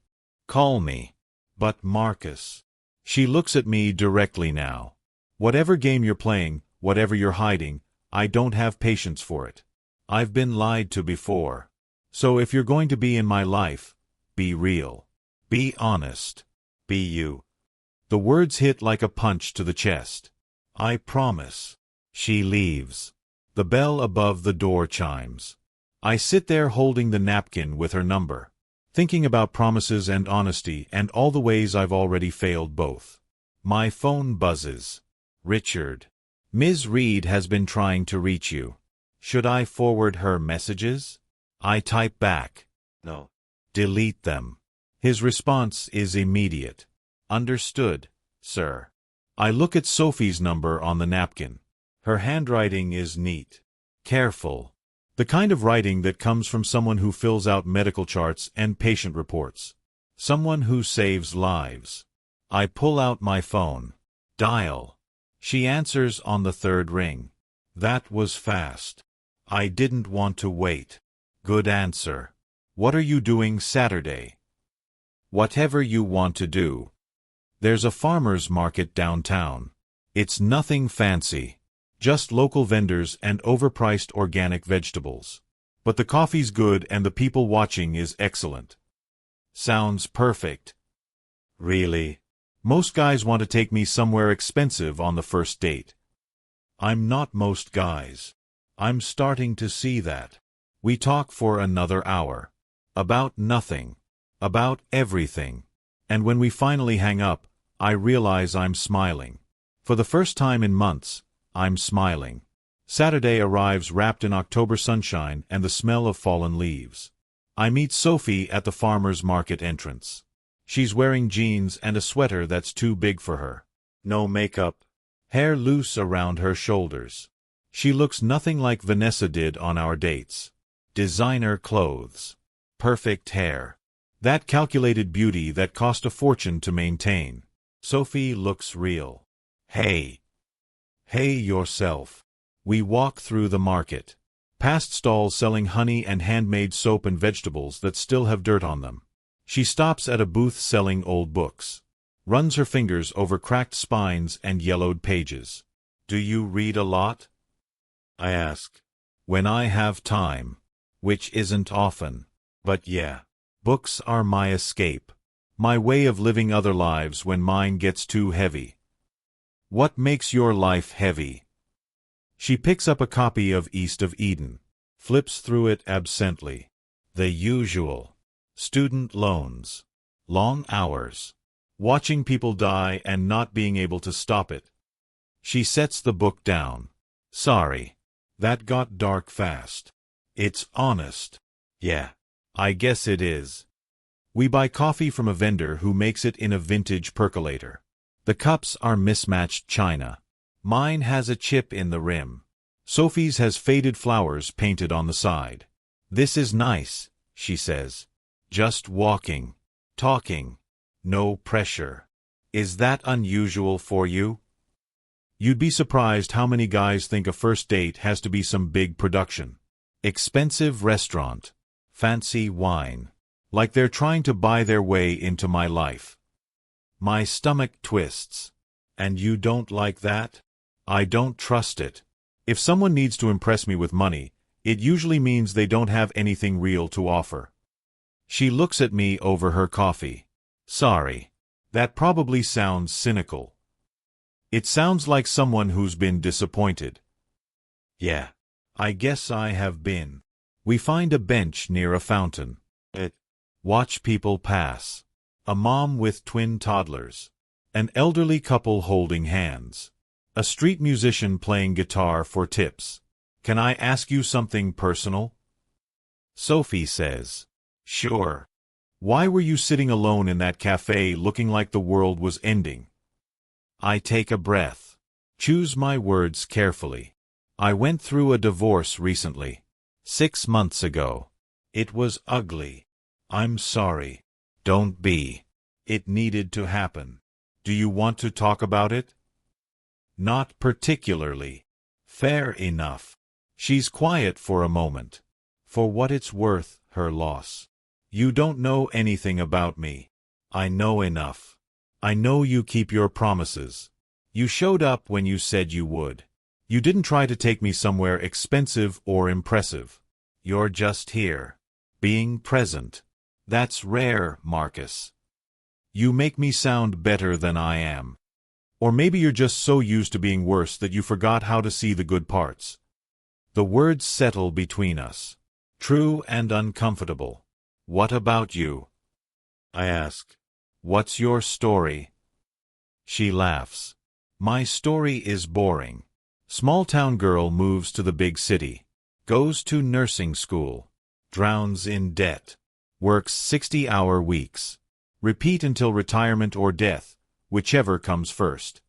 Call me. But Marcus. She looks at me directly now. Whatever game you're playing, whatever you're hiding, I don't have patience for it. I've been lied to before. So if you're going to be in my life, be real. Be honest. Be you. The words hit like a punch to the chest. I promise. She leaves. The bell above the door chimes. I sit there holding the napkin with her number, thinking about promises and honesty and all the ways I've already failed both. My phone buzzes. Richard. Ms. Reed has been trying to reach you. Should I forward her messages? I type back. No. Delete them. His response is immediate. Understood, sir. I look at Sophie's number on the napkin. Her handwriting is neat, careful, the kind of writing that comes from someone who fills out medical charts and patient reports. Someone who saves lives. I pull out my phone. Dial. She answers on the third ring. That was fast. I didn't want to wait. Good answer. What are you doing Saturday? Whatever you want to do. There's a farmer's market downtown. It's nothing fancy. Just local vendors and overpriced organic vegetables. But the coffee's good and the people watching is excellent. Sounds perfect. Really? Most guys want to take me somewhere expensive on the first date. I'm not most guys. I'm starting to see that. We talk for another hour. About nothing. About everything. And when we finally hang up, I realize I'm smiling. For the first time in months, I'm smiling. Saturday arrives wrapped in October sunshine and the smell of fallen leaves. I meet Sophie at the farmer's market entrance. She's wearing jeans and a sweater that's too big for her. No makeup. Hair loose around her shoulders. She looks nothing like Vanessa did on our dates. Designer clothes. Perfect hair. That calculated beauty that cost a fortune to maintain. Sophie looks real. Hey. Hey yourself. We walk through the market. Past stalls selling honey and handmade soap and vegetables that still have dirt on them. She stops at a booth selling old books. Runs her fingers over cracked spines and yellowed pages. Do you read a lot? I ask. When I have time. Which isn't often. But yeah. Books are my escape. My way of living other lives when mine gets too heavy. What makes your life heavy? She picks up a copy of East of Eden. Flips through it absently. The usual. Student loans. Long hours. Watching people die and not being able to stop it. She sets the book down. Sorry. That got dark fast. It's honest. Yeah. I guess it is. We buy coffee from a vendor who makes it in a vintage percolator. The cups are mismatched china. Mine has a chip in the rim. Sophie's has faded flowers painted on the side. This is nice, she says. Just walking. Talking. No pressure. Is that unusual for you? You'd be surprised how many guys think a first date has to be some big production. Expensive restaurant. Fancy wine. Like they're trying to buy their way into my life. My stomach twists. And you don't like that? I don't trust it. If someone needs to impress me with money, it usually means they don't have anything real to offer. She looks at me over her coffee. Sorry. That probably sounds cynical. It sounds like someone who's been disappointed. Yeah. I guess I have been. We find a bench near a fountain. Watch people pass. A mom with twin toddlers. An elderly couple holding hands. A street musician playing guitar for tips. Can I ask you something personal? Sophie says. Sure. Why were you sitting alone in that cafe looking like the world was ending? I take a breath. Choose my words carefully. I went through a divorce recently. 6 months ago. It was ugly. I'm sorry. Don't be. It needed to happen. Do you want to talk about it? Not particularly. Fair enough. She's quiet for a moment. For what it's worth, her loss. You don't know anything about me. I know enough. I know you keep your promises. You showed up when you said you would. You didn't try to take me somewhere expensive or impressive. You're just here. Being present. That's rare, Marcus. You make me sound better than I am. Or maybe you're just so used to being worse that you forgot how to see the good parts. The words settle between us. True and uncomfortable. What about you? I ask. What's your story? She laughs. My story is boring. Small-town girl moves to the big city. Goes to nursing school. Drowns in debt. Works 60-hour weeks. Repeat until retirement or death, whichever comes first.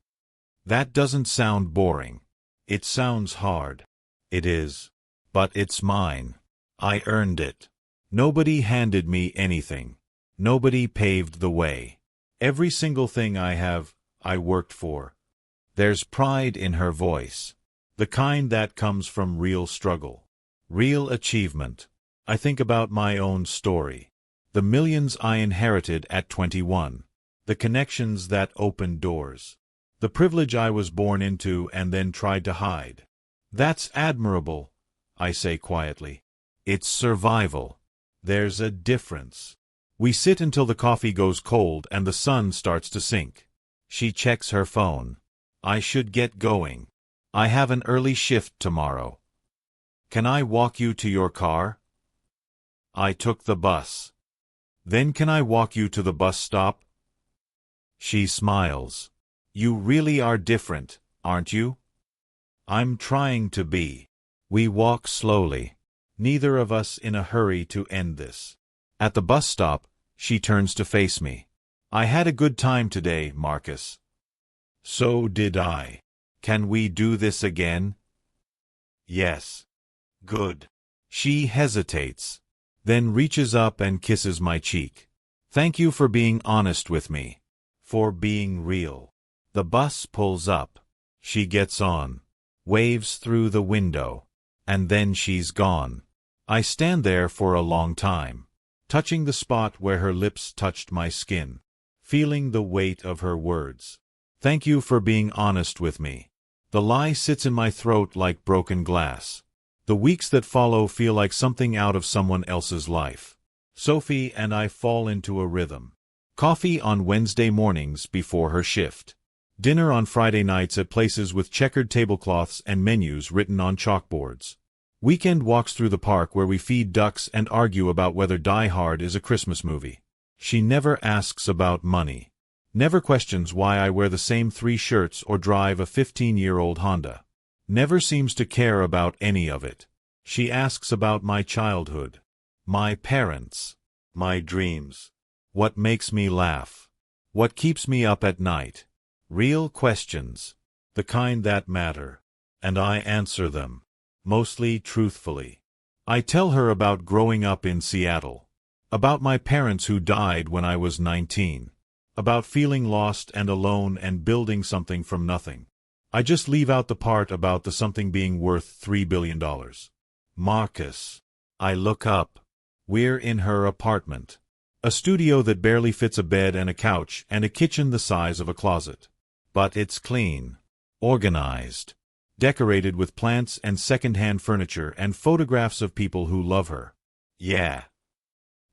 That doesn't sound boring. It sounds hard. It is. But it's mine. I earned it. Nobody handed me anything. Nobody paved the way. Every single thing I have, I worked for. There's pride in her voice. The kind that comes from real struggle. Real achievement. I think about my own story. The millions I inherited at 21. The connections that opened doors. The privilege I was born into and then tried to hide. That's admirable, I say quietly. It's survival. There's a difference. We sit until the coffee goes cold and the sun starts to sink. She checks her phone. I should get going. I have an early shift tomorrow. Can I walk you to your car? I took the bus. Then can I walk you to the bus stop? She smiles. You really are different, aren't you? I'm trying to be. We walk slowly. Neither of us in a hurry to end this. At the bus stop, she turns to face me. I had a good time today, Marcus. So did I. Can we do this again? Yes. Good. She hesitates, then reaches up and kisses my cheek. Thank you for being honest with me. For being real. The bus pulls up. She gets on. Waves through the window. And then she's gone. I stand there for a long time, touching the spot where her lips touched my skin, feeling the weight of her words. Thank you for being honest with me. The lie sits in my throat like broken glass. The weeks that follow feel like something out of someone else's life. Sophie and I fall into a rhythm. Coffee on Wednesday mornings before her shift. Dinner on Friday nights at places with checkered tablecloths and menus written on chalkboards. Weekend walks through the park where we feed ducks and argue about whether Die Hard is a Christmas movie. She never asks about money. Never questions why I wear the same 3 shirts or drive a 15-year-old Honda. Never seems to care about any of it. She asks about my childhood, my parents, my dreams. What makes me laugh? What keeps me up at night? Real questions, the kind that matter. And I answer them, mostly truthfully. I tell her about growing up in Seattle, about my parents who died when I was 19, about feeling lost and alone and building something from nothing. I just leave out the part about the something being worth $3 billion. Marcus. I look up. We're in her apartment. A studio that barely fits a bed and a couch and a kitchen the size of a closet. But it's clean, organized, decorated with plants and second-hand furniture and photographs of people who love her. Yeah.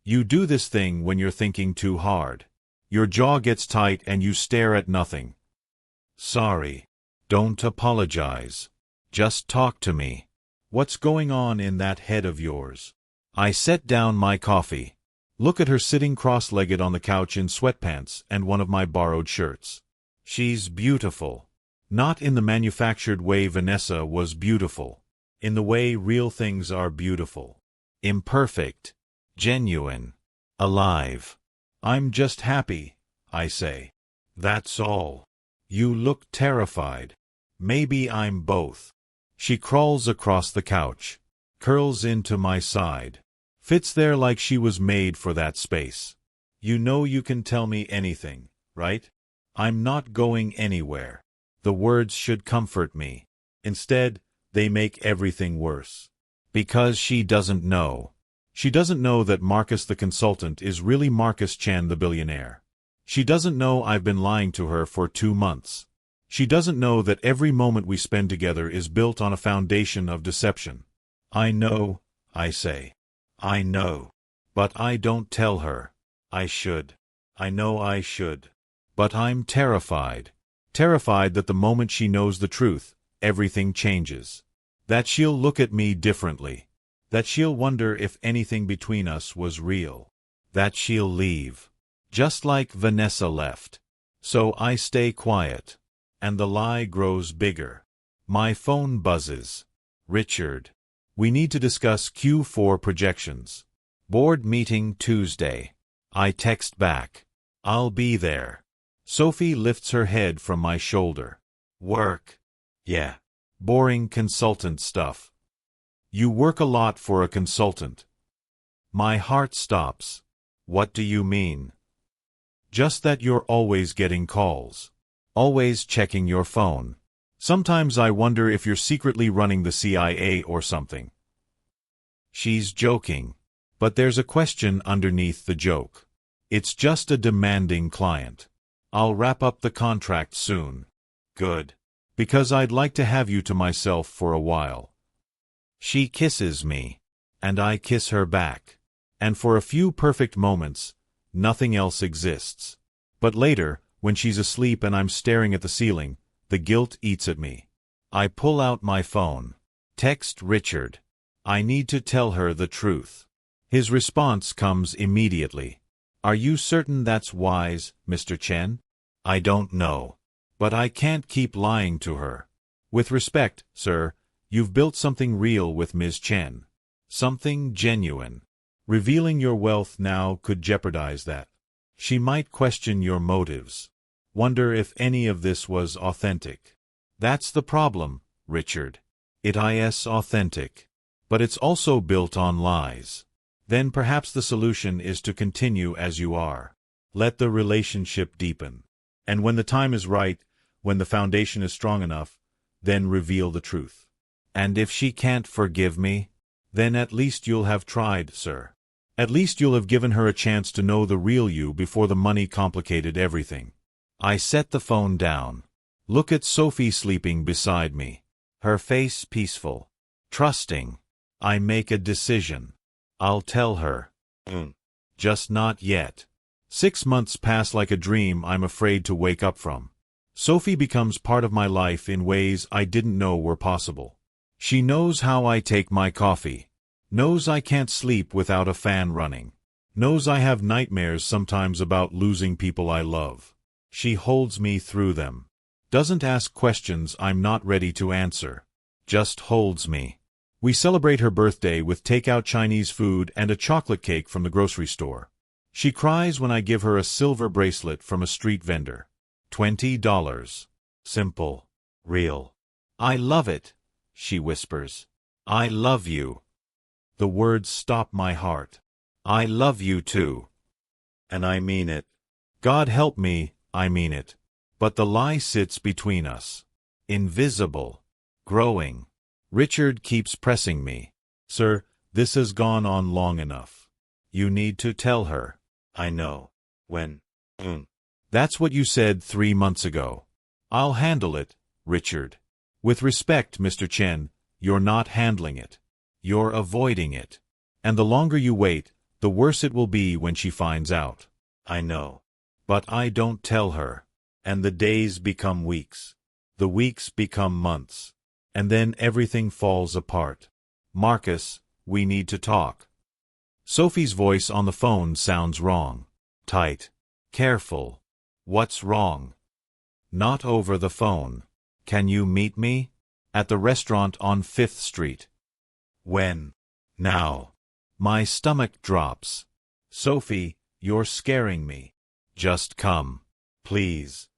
You do this thing when you're thinking too hard. Your jaw gets tight and you stare at nothing. Sorry. Don't apologize. Just talk to me. What's going on in that head of yours? I set down my coffee. Look at her sitting cross-legged on the couch in sweatpants and one of my borrowed shirts. She's beautiful. Not in the manufactured way Vanessa was beautiful. In the way real things are beautiful. Imperfect. Genuine. Alive. I'm just happy, I say. That's all. You look terrified. Maybe I'm both. She crawls across the couch. Curls into my side. Fits there like she was made for that space. You know you can tell me anything, right? I'm not going anywhere. The words should comfort me. Instead, they make everything worse. Because she doesn't know. She doesn't know that Marcus the consultant is really Marcus Chan the billionaire. She doesn't know I've been lying to her for 2 months. She doesn't know that every moment we spend together is built on a foundation of deception. I know, I say. I know. But I don't tell her. I should. I know I should. But I'm terrified. Terrified that the moment she knows the truth, everything changes. That she'll look at me differently. That she'll wonder if anything between us was real. That she'll leave. Just like Vanessa left. So I stay quiet. And the lie grows bigger. My phone buzzes. Richard. We need to discuss Q4 projections. Board meeting Tuesday. I text back. I'll be there. Sophie lifts her head from my shoulder. Work. Yeah. Boring consultant stuff. You work a lot for a consultant. My heart stops. What do you mean? Just that you're always getting calls. Always checking your phone. Sometimes I wonder if you're secretly running the CIA or something. She's joking. But there's a question underneath the joke. It's just a demanding client. I'll wrap up the contract soon. Good. Because I'd like to have you to myself for a while. She kisses me. And I kiss her back. And for a few perfect moments, nothing else exists. But later, when she's asleep and I'm staring at the ceiling, the guilt eats at me. I pull out my phone. Text Richard. I need to tell her the truth. His response comes immediately. Are you certain that's wise, Mr. Chen? I don't know. But I can't keep lying to her. With respect, sir, you've built something real with Ms. Chen. Something genuine. Revealing your wealth now could jeopardize that. She might question your motives. Wonder if any of this was authentic. That's the problem, Richard. It is authentic. But it's also built on lies. Then perhaps the solution is to continue as you are. Let the relationship deepen. And when the time is right, when the foundation is strong enough, then reveal the truth. And if she can't forgive me, then at least you'll have tried, sir. At least you'll have given her a chance to know the real you before the money complicated everything. I set the phone down. Look at Sophie sleeping beside me. Her face peaceful. Trusting. I make a decision. I'll tell her. Just not yet. 6 months pass like a dream I'm afraid to wake up from. Sophie becomes part of my life in ways I didn't know were possible. She knows how I take my coffee. Knows I can't sleep without a fan running. Knows I have nightmares sometimes about losing people I love. She holds me through them. Doesn't ask questions I'm not ready to answer. Just holds me. We celebrate her birthday with takeout Chinese food and a chocolate cake from the grocery store. She cries when I give her a silver bracelet from a street vendor. $20. Simple. Real. I love it, she whispers. I love you. The words stop my heart. I love you too. And I mean it. God help me, I mean it. But the lie sits between us. Invisible. Growing. Richard keeps pressing me. Sir, this has gone on long enough. You need to tell her. I know. When? That's what you said 3 months ago. I'll handle it, Richard. With respect, Mr. Chen, you're not handling it. You're avoiding it. And the longer you wait, the worse it will be when she finds out. I know. But I don't tell her. And the days become weeks. The weeks become months. And then everything falls apart. Marcus, we need to talk. Sophie's voice on the phone sounds wrong. Tight. Careful. What's wrong? Not over the phone. Can you meet me? At the restaurant on 5th Street. When? Now. My stomach drops. Sophie, you're scaring me. Just come. Please.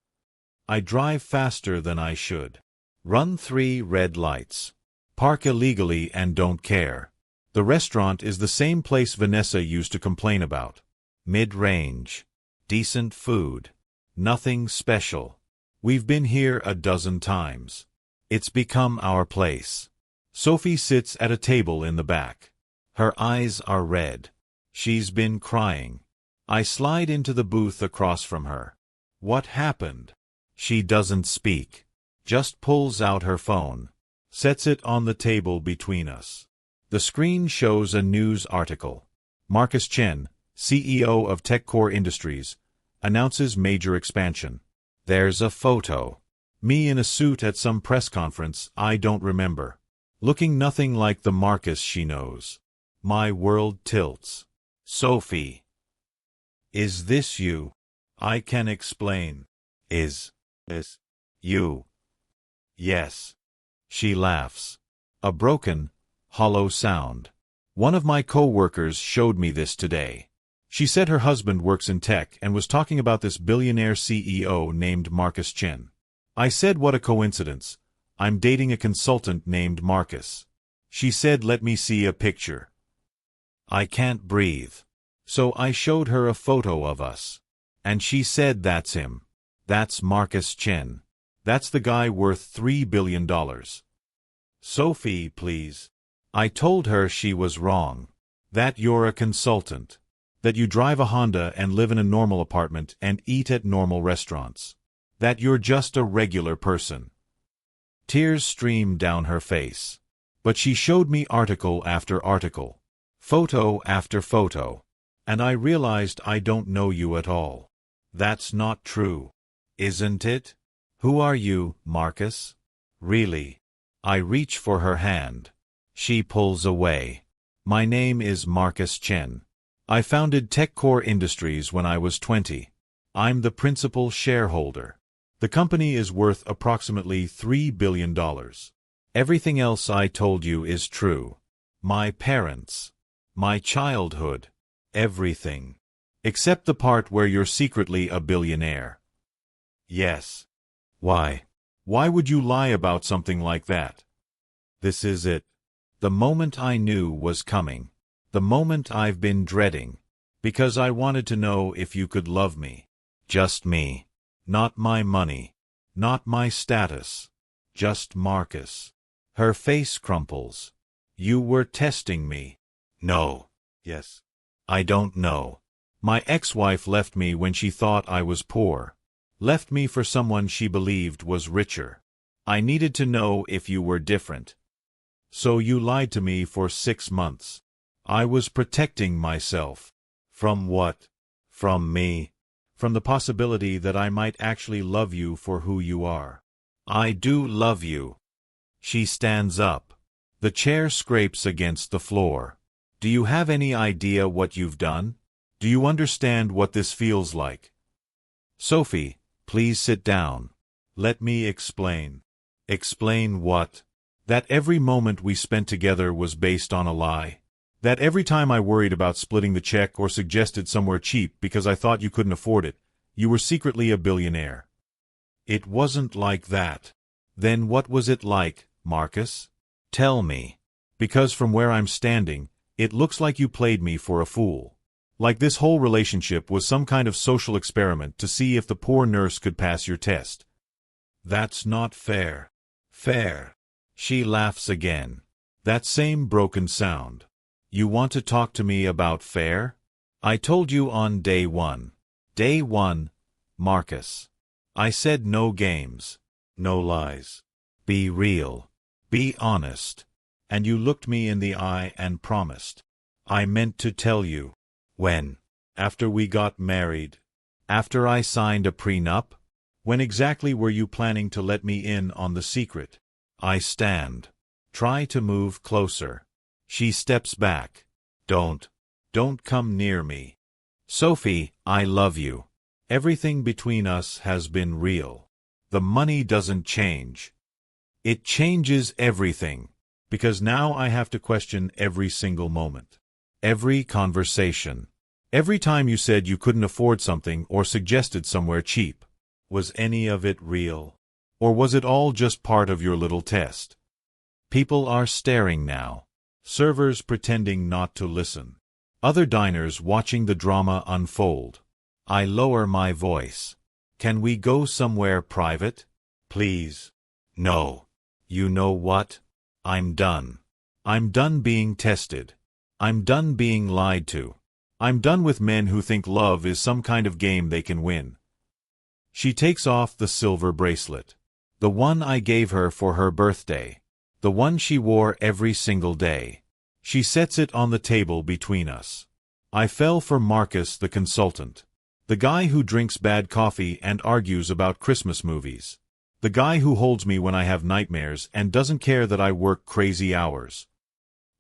I drive faster than I should. Run 3 red lights. Park illegally and don't care. The restaurant is the same place Vanessa used to complain about. Mid-range. Decent food. Nothing special. We've been here a dozen times. It's become our place. Sophie sits at a table in the back. Her eyes are red. She's been crying. I slide into the booth across from her. What happened? She doesn't speak. Just pulls out her phone. Sets it on the table between us. The screen shows a news article. Marcus Chen, CEO of TechCore Industries, announces major expansion. There's a photo. Me in a suit at some press conference I don't remember. Looking nothing like the Marcus she knows. My world tilts. Sophie. Is this you? I can explain. Is you? Yes. She laughs. A broken, hollow sound. One of my co-workers showed me this today. She said her husband works in tech and was talking about this billionaire CEO named Marcus Chen. I said, what a coincidence. I'm dating a consultant named Marcus. She said, let me see a picture. I can't breathe. So I showed her a photo of us. And she said, that's him. That's Marcus Chen. That's the guy worth $3 billion. Sophie, please. I told her she was wrong. That you're a consultant. That you drive a Honda and live in a normal apartment and eat at normal restaurants. That you're just a regular person. Tears streamed down her face. But she showed me article after article. Photo after photo. And I realized I don't know you at all. That's not true. Isn't it? Who are you, Marcus? Really? I reach for her hand. She pulls away. My name is Marcus Chen. I founded TechCore Industries when I was 20. I'm the principal shareholder. The company is worth approximately $3 billion. Everything else I told you is true. My parents. My childhood. Everything. Except the part where you're secretly a billionaire. Yes. Why? Why would you lie about something like that? This is it. The moment I knew was coming. The moment I've been dreading. Because I wanted to know if you could love me. Just me. Not my money. Not my status. Just Marcus. Her face crumples. You were testing me. No. Yes. I don't know. My ex-wife left me when she thought I was poor. Left me for someone she believed was richer. I needed to know if you were different. So you lied to me for 6 months. I was protecting myself. From what? From me. From the possibility that I might actually love you for who you are. I do love you. She stands up. The chair scrapes against the floor. Do you have any idea what you've done? Do you understand what this feels like? Sophie, please sit down. Let me explain. Explain what? That every moment we spent together was based on a lie. That every time I worried about splitting the check or suggested somewhere cheap because I thought you couldn't afford it, you were secretly a billionaire. It wasn't like that. Then what was it like, Marcus? Tell me. Because from where I'm standing, it looks like you played me for a fool. Like this whole relationship was some kind of social experiment to see if the poor nurse could pass your test. That's not fair. Fair. She laughs again. That same broken sound. You want to talk to me about fair? I told you on day one. Day one, Marcus. I said no games. No lies. Be real. Be honest. And you looked me in the eye and promised. I meant to tell you. When? After we got married? After I signed a prenup? When exactly were you planning to let me in on the secret? I stand. Try to move closer. She steps back. Don't come near me. Sophie, I love you. Everything between us has been real. The money doesn't change. It changes everything. Because now I have to question every single moment. Every conversation. Every time you said you couldn't afford something or suggested somewhere cheap. Was any of it real? Or was it all just part of your little test? People are staring now. Servers pretending not to listen. Other diners watching the drama unfold. I lower my voice. Can we go somewhere private? Please. No. You know what? I'm done. I'm done being tested. I'm done being lied to. I'm done with men who think love is some kind of game they can win. She takes off the silver bracelet. The one I gave her for her birthday. The one she wore every single day. She sets it on the table between us. I fell for Marcus the consultant. The guy who drinks bad coffee and argues about Christmas movies. The guy who holds me when I have nightmares and doesn't care that I work crazy hours.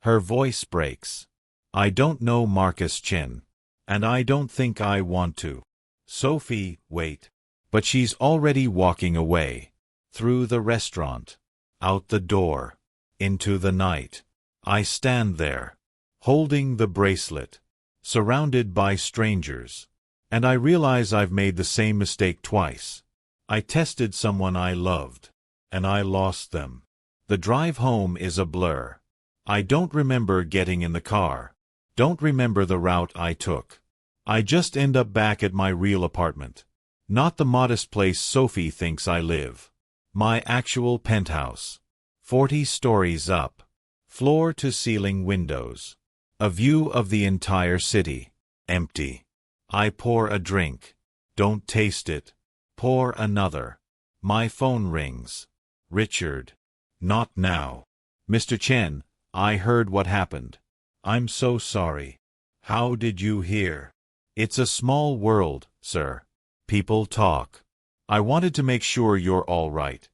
Her voice breaks. I don't know Marcus Chen. And I don't think I want to. Sophie, wait. But she's already walking away. Through the restaurant. Out the door. Into the night. I stand there. Holding the bracelet. Surrounded by strangers. And I realize I've made the same mistake twice. I tested someone I loved, and I lost them. The drive home is a blur. I don't remember getting in the car. Don't remember the route I took. I just end up back at my real apartment. Not the modest place Sophie thinks I live. My actual penthouse. 40 stories up. Floor-to-ceiling windows. A view of the entire city. Empty. I pour a drink. Don't taste it. Pour another. My phone rings. Richard. Not now. Mr. Chen, I heard what happened. I'm so sorry. How did you hear? It's a small world, sir. People talk. I wanted to make sure you're all right.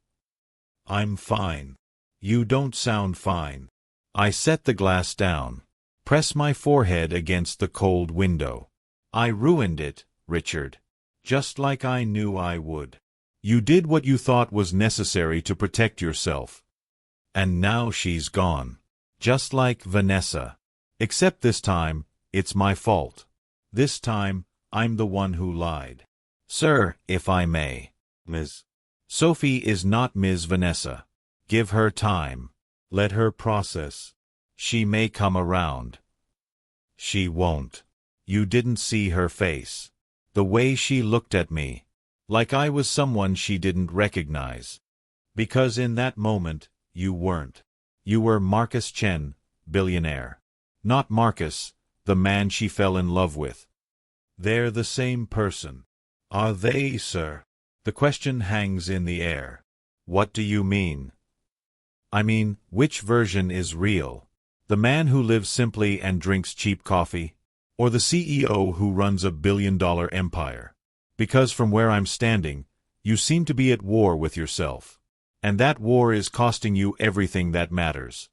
I'm fine. You don't sound fine. I set the glass down. Press my forehead against the cold window. I ruined it, Richard. Just like I knew I would. You did what you thought was necessary to protect yourself. And now she's gone. Just like Vanessa. Except this time, it's my fault. This time, I'm the one who lied. Sir, if I may. Ms. Sophie is not Ms. Vanessa. Give her time. Let her process. She may come around. She won't. You didn't see her face. The way she looked at me. Like I was someone she didn't recognize. Because in that moment, you weren't. You were Marcus Chen, billionaire. Not Marcus, the man she fell in love with. They're the same person. Are they, sir? The question hangs in the air. What do you mean? I mean, which version is real? The man who lives simply and drinks cheap coffee? Or the CEO who runs a billion-dollar empire? Because from where I'm standing, you seem to be at war with yourself. And that war is costing you everything that matters.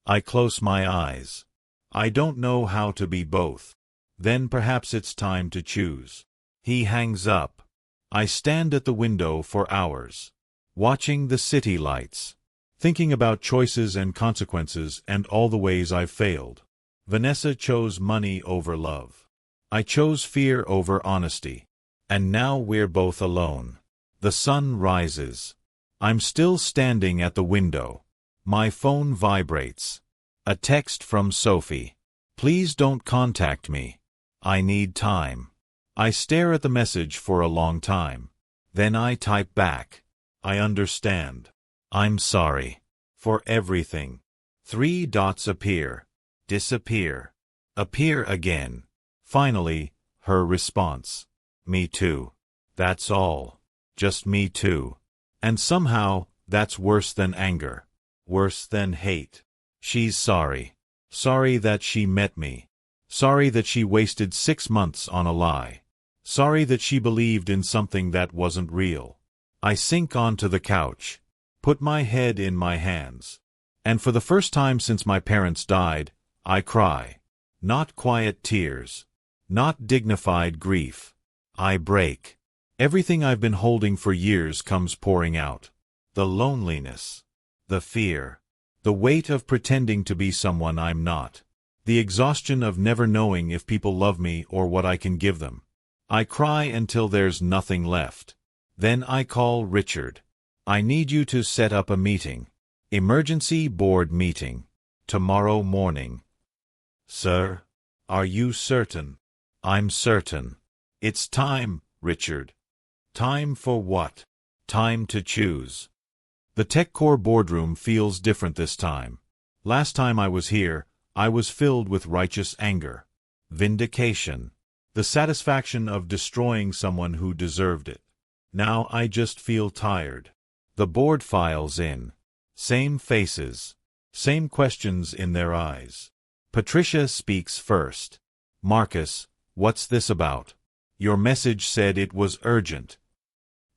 I close my eyes. I don't know how to be both. Then perhaps it's time to choose. He hangs up. I stand at the window for hours, watching the city lights, thinking about choices and consequences and all the ways I've failed. Vanessa chose money over love. I chose fear over honesty. And now we're both alone. The sun rises. I'm still standing at the window. My phone vibrates. A text from Sophie. Please don't contact me. I need time. I stare at the message for a long time. Then I type back. I understand. I'm sorry. For everything. 3 dots appear. Disappear. Appear again. Finally, her response. Me too. That's all. Just me too. And somehow, that's worse than anger. Worse than hate. She's sorry. Sorry that she met me. Sorry that she wasted 6 months on a lie. Sorry that she believed in something that wasn't real. I sink onto the couch. Put my head in my hands. And for the first time since my parents died, I cry. Not quiet tears. Not dignified grief. I break. Everything I've been holding for years comes pouring out. The loneliness. The fear. The weight of pretending to be someone I'm not. The exhaustion of never knowing if people love me or what I can give them. I cry until there's nothing left. Then I call Richard. I need you to set up a meeting. Emergency board meeting. Tomorrow morning. Sir? Are you certain? I'm certain. It's time, Richard. Time for what? Time to choose. The TechCore boardroom feels different this time. Last time I was here, I was filled with righteous anger. Vindication. The satisfaction of destroying someone who deserved it. Now I just feel tired. The board files in. Same faces. Same questions in their eyes. Patricia speaks first. Marcus, what's this about? Your message said it was urgent.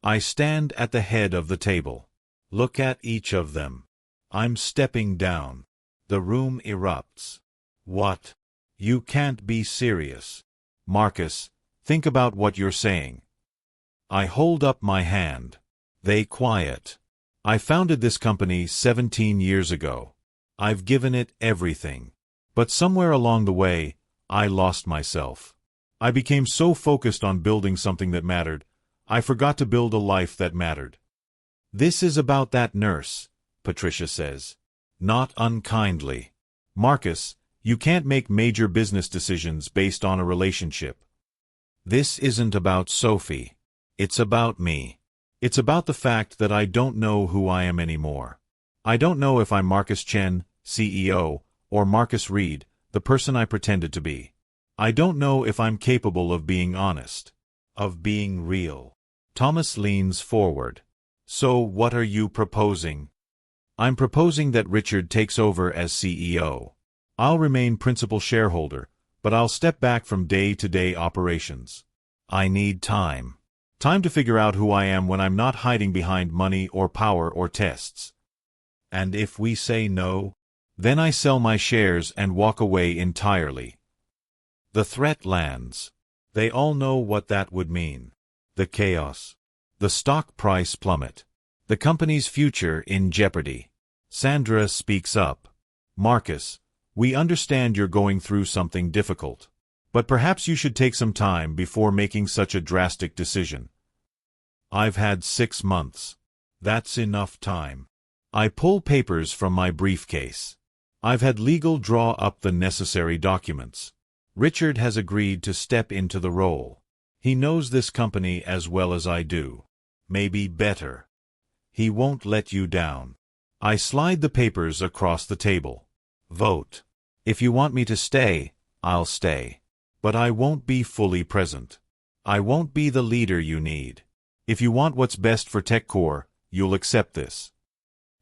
I stand at the head of the table. Look at each of them. I'm stepping down. The room erupts. What? You can't be serious. Marcus, think about what you're saying. I hold up my hand. They quiet. I founded this company 17 years ago. I've given it everything. But somewhere along the way, I lost myself. I became so focused on building something that mattered, I forgot to build a life that mattered. This is about that nurse, Patricia says. Not unkindly. Marcus, you can't make major business decisions based on a relationship. This isn't about Sophie. It's about me. It's about the fact that I don't know who I am anymore. I don't know if I'm Marcus Chen, CEO, or Marcus Reed, the person I pretended to be. I don't know if I'm capable of being honest, of being real. Thomas leans forward. So what are you proposing? I'm proposing that Richard takes over as CEO. I'll remain principal shareholder, but I'll step back from day-to-day operations. I need time. Time to figure out who I am when I'm not hiding behind money or power or tests. And if we say no, then I sell my shares and walk away entirely. The threat lands. They all know what that would mean. The chaos. The stock price plummet. The company's future in jeopardy. Sandra speaks up. Marcus, we understand you're going through something difficult. But perhaps you should take some time before making such a drastic decision. I've had 6 months. That's enough time. I pull papers from my briefcase. I've had legal draw up the necessary documents. Richard has agreed to step into the role. He knows this company as well as I do. Maybe better. He won't let you down. I slide the papers across the table. Vote. If you want me to stay, I'll stay. But I won't be fully present. I won't be the leader you need. If you want what's best for TechCore, you'll accept this.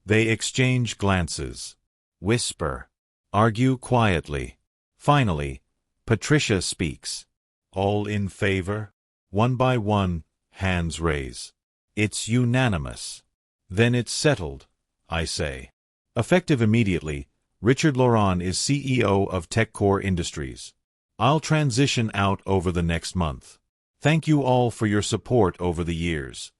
They exchange glances. Whisper. Argue quietly. Finally, Patricia speaks. All in favor? One by one, hands raise. It's unanimous. Then it's settled, I say. Effective immediately, Richard Laurent is CEO of TechCore Industries. I'll transition out over the next month. Thank you all for your support over the years.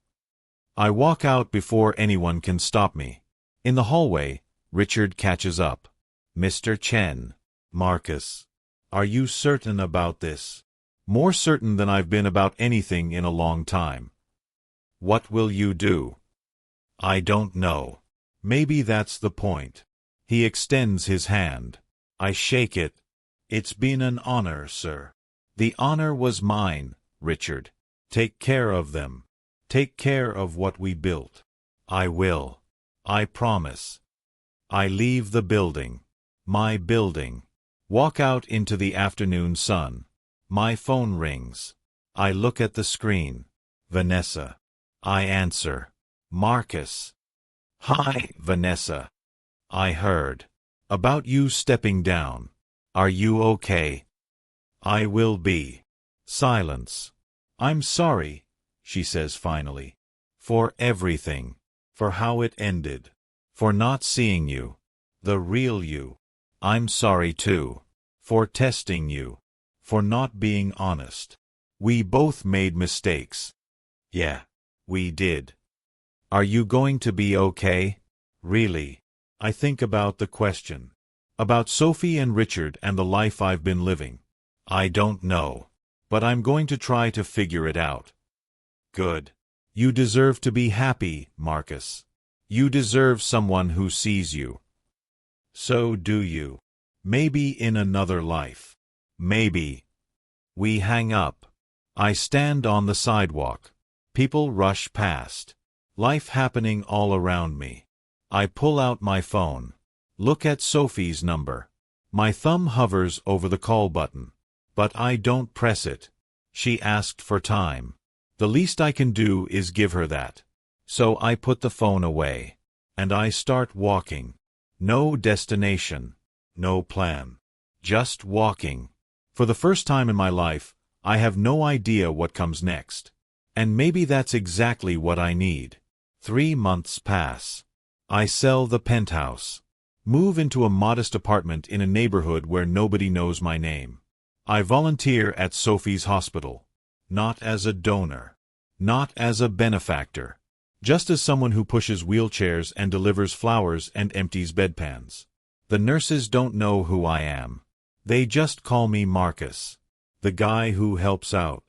I walk out before anyone can stop me. In the hallway, Richard catches up. Mr. Chen. Marcus. Are you certain about this? More certain than I've been about anything in a long time. What will you do? I don't know. Maybe that's the point. He extends his hand. I shake it. It's been an honor, sir. The honor was mine, Richard. Take care of them. Take care of what we built. I will. I promise. I leave the building. My building. Walk out into the afternoon sun. My phone rings. I look at the screen. Vanessa. I answer. Marcus. Hi, Vanessa. I heard. About you stepping down. Are you okay? I will be. Silence. I'm sorry, she says finally. For everything. For how it ended. For not seeing you. The real you. I'm sorry too. For testing you. For not being honest. We both made mistakes. Yeah, we did. Are you going to be okay? Really? I think about the question. About Sophie and Richard and the life I've been living. I don't know. But I'm going to try to figure it out. Good. You deserve to be happy, Marcus. You deserve someone who sees you. So do you. Maybe in another life. Maybe. We hang up. I stand on the sidewalk. People rush past. Life happening all around me. I pull out my phone. Look at Sophie's number. My thumb hovers over the call button. But I don't press it. She asked for time. The least I can do is give her that. So I put the phone away. And I start walking. No destination. No plan. Just walking. For the first time in my life, I have no idea what comes next. And maybe that's exactly what I need. 3 months pass. I sell the penthouse. Move into a modest apartment in a neighborhood where nobody knows my name. I volunteer at Sophie's hospital. Not as a donor. Not as a benefactor. Just as someone who pushes wheelchairs and delivers flowers and empties bedpans. The nurses don't know who I am. They just call me Marcus. The guy who helps out.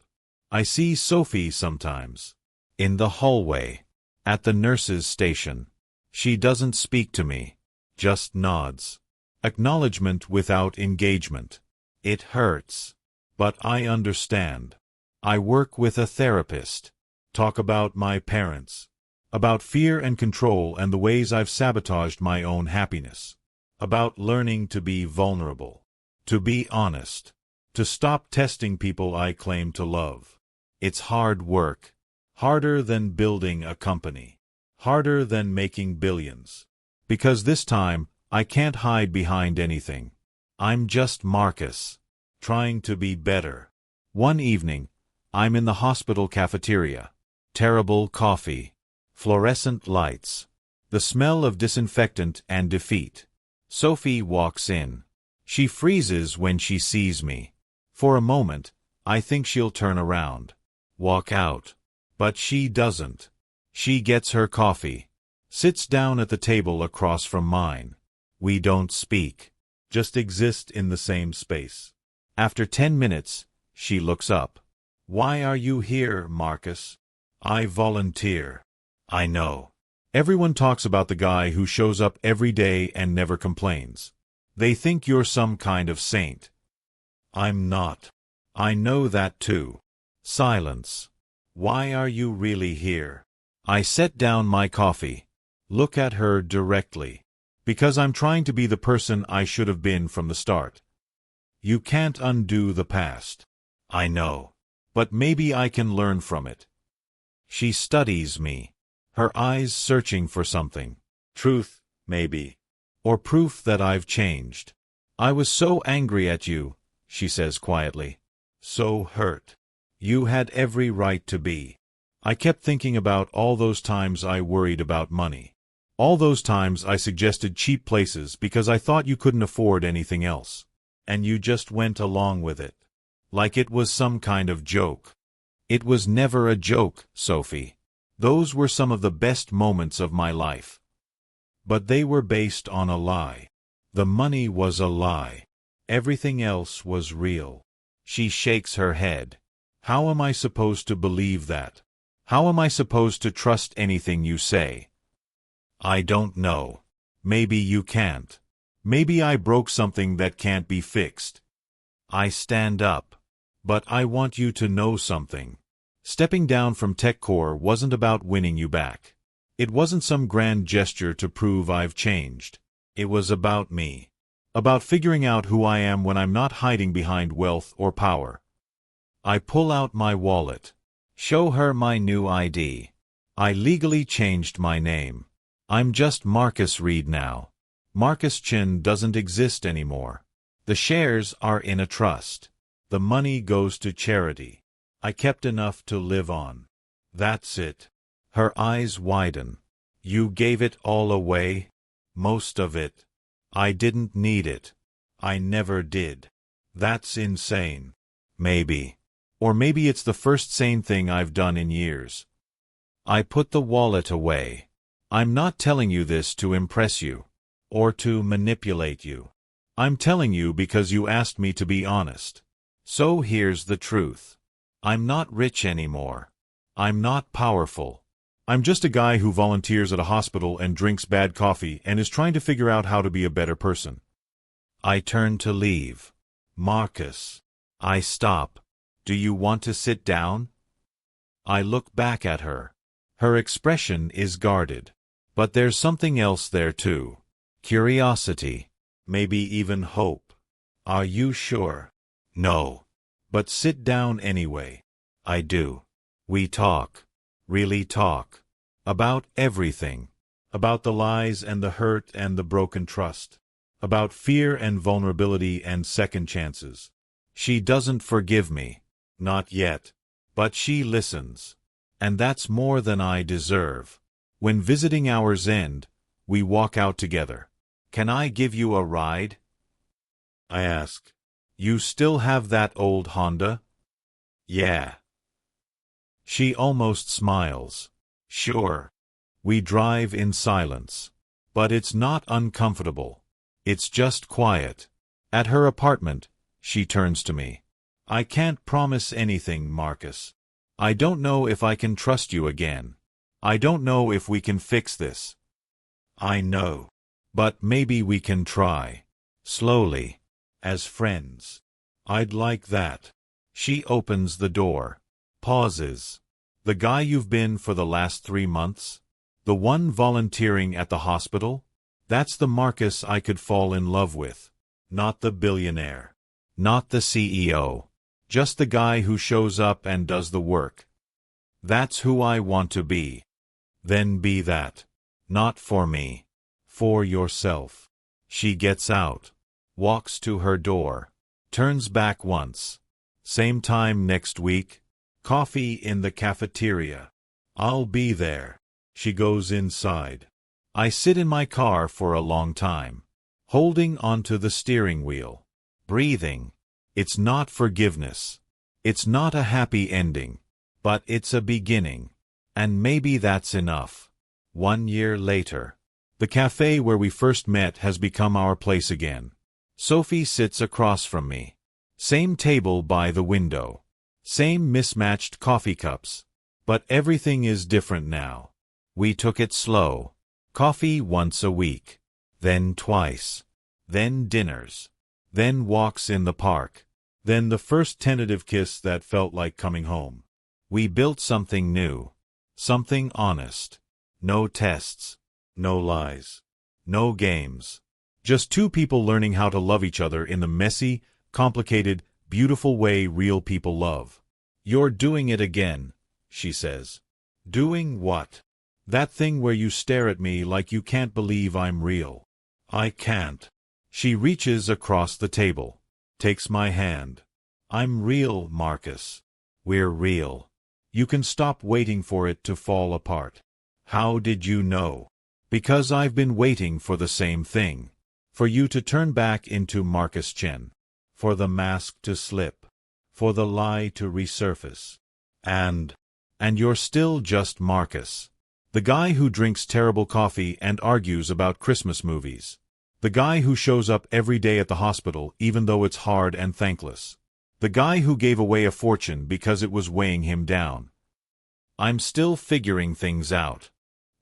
I see Sophie sometimes. In the hallway. At the nurse's station. She doesn't speak to me. Just nods. Acknowledgement without engagement. It hurts. But I understand. I work with a therapist. Talk about my parents. About fear and control and the ways I've sabotaged my own happiness. About learning to be vulnerable. To be honest. To stop testing people I claim to love. It's hard work. Harder than building a company. Harder than making billions. Because this time, I can't hide behind anything. I'm just Marcus. Trying to be better. One evening, I'm in the hospital cafeteria. Terrible coffee. Fluorescent lights. The smell of disinfectant and defeat. Sophie walks in. She freezes when she sees me. For a moment, I think she'll turn around. Walk out. But she doesn't. She gets her coffee. Sits down at the table across from mine. We don't speak. Just exist in the same space. After 10 minutes, she looks up. Why are you here, Marcus? I volunteer. I know. Everyone talks about the guy who shows up every day and never complains. They think you're some kind of saint. I'm not. I know that too. Silence. Why are you really here? I set down my coffee. Look at her directly. Because I'm trying to be the person I should have been from the start. You can't undo the past. I know. But maybe I can learn from it. She studies me. Her eyes searching for something. Truth, maybe. Or proof that I've changed. I was so angry at you, she says quietly. So hurt. You had every right to be. I kept thinking about all those times I worried about money. All those times I suggested cheap places because I thought you couldn't afford anything else. And you just went along with it. Like it was some kind of joke. It was never a joke, Sophie. Those were some of the best moments of my life. But they were based on a lie. The money was a lie. Everything else was real. She shakes her head. How am I supposed to believe that? How am I supposed to trust anything you say? I don't know. Maybe you can't. Maybe I broke something that can't be fixed. I stand up. But I want you to know something. Stepping down from TechCore wasn't about winning you back. It wasn't some grand gesture to prove I've changed. It was about me. About figuring out who I am when I'm not hiding behind wealth or power. I pull out my wallet. Show her my new ID. I legally changed my name. I'm just Marcus Reed now. Marcus Chin doesn't exist anymore. The shares are in a trust. The money goes to charity. I kept enough to live on. That's it. Her eyes widen. You gave it all away? Most of it. I didn't need it. I never did. That's insane. Maybe. Or maybe it's the first sane thing I've done in years. I put the wallet away. I'm not telling you this to impress you. Or to manipulate you. I'm telling you because you asked me to be honest. So here's the truth. I'm not rich anymore. I'm not powerful. I'm just a guy who volunteers at a hospital and drinks bad coffee and is trying to figure out how to be a better person. I turn to leave. Marcus. I stop. Do you want to sit down? I look back at her. Her expression is guarded. But there's something else there too. Curiosity. Maybe even hope. Are you sure? No. But sit down anyway. I do. We talk. Really talk. About everything. About the lies and the hurt and the broken trust. About fear and vulnerability and second chances. She doesn't forgive me. Not yet. But she listens. And that's more than I deserve. When visiting hours end, we walk out together. Can I give you a ride? I ask. You still have that old Honda? Yeah. She almost smiles. Sure. We drive in silence. But it's not uncomfortable. It's just quiet. At her apartment, she turns to me. I can't promise anything, Marcus. I don't know if I can trust you again. I don't know if we can fix this. I know. But maybe we can try. Slowly. As friends. I'd like that. She opens the door. Pauses. The guy you've been for the last 3 months? The one volunteering at the hospital? That's the Marcus I could fall in love with. Not the billionaire. Not the CEO. Just the guy who shows up and does the work. That's who I want to be. Then be that. Not for me. For yourself. She gets out. Walks to her door. Turns back once. Same time next week. Coffee in the cafeteria. I'll be there. She goes inside. I sit in my car for a long time. Holding onto the steering wheel. Breathing. It's not forgiveness. It's not a happy ending. But it's a beginning. And maybe that's enough. 1 year later. The cafe where we first met has become our place again. Sophie sits across from me. Same table by the window. Same mismatched coffee cups. But everything is different now. We took it slow. Coffee once a week. Then twice. Then dinners. Then walks in the park. Then the first tentative kiss that felt like coming home. We built something new. Something honest. No tests. No lies. No games. Just 2 people learning how to love each other in the messy, complicated, beautiful way real people love. You're doing it again, she says. Doing what? That thing where you stare at me like you can't believe I'm real. I can't. She reaches across the table. Takes my hand. I'm real, Marcus. We're real. You can stop waiting for it to fall apart. How did you know? Because I've been waiting for the same thing. For you to turn back into Marcus Chen. For the mask to slip. For the lie to resurface. And you're still just Marcus. The guy who drinks terrible coffee and argues about Christmas movies. The guy who shows up every day at the hospital even though it's hard and thankless. The guy who gave away a fortune because it was weighing him down. I'm still figuring things out.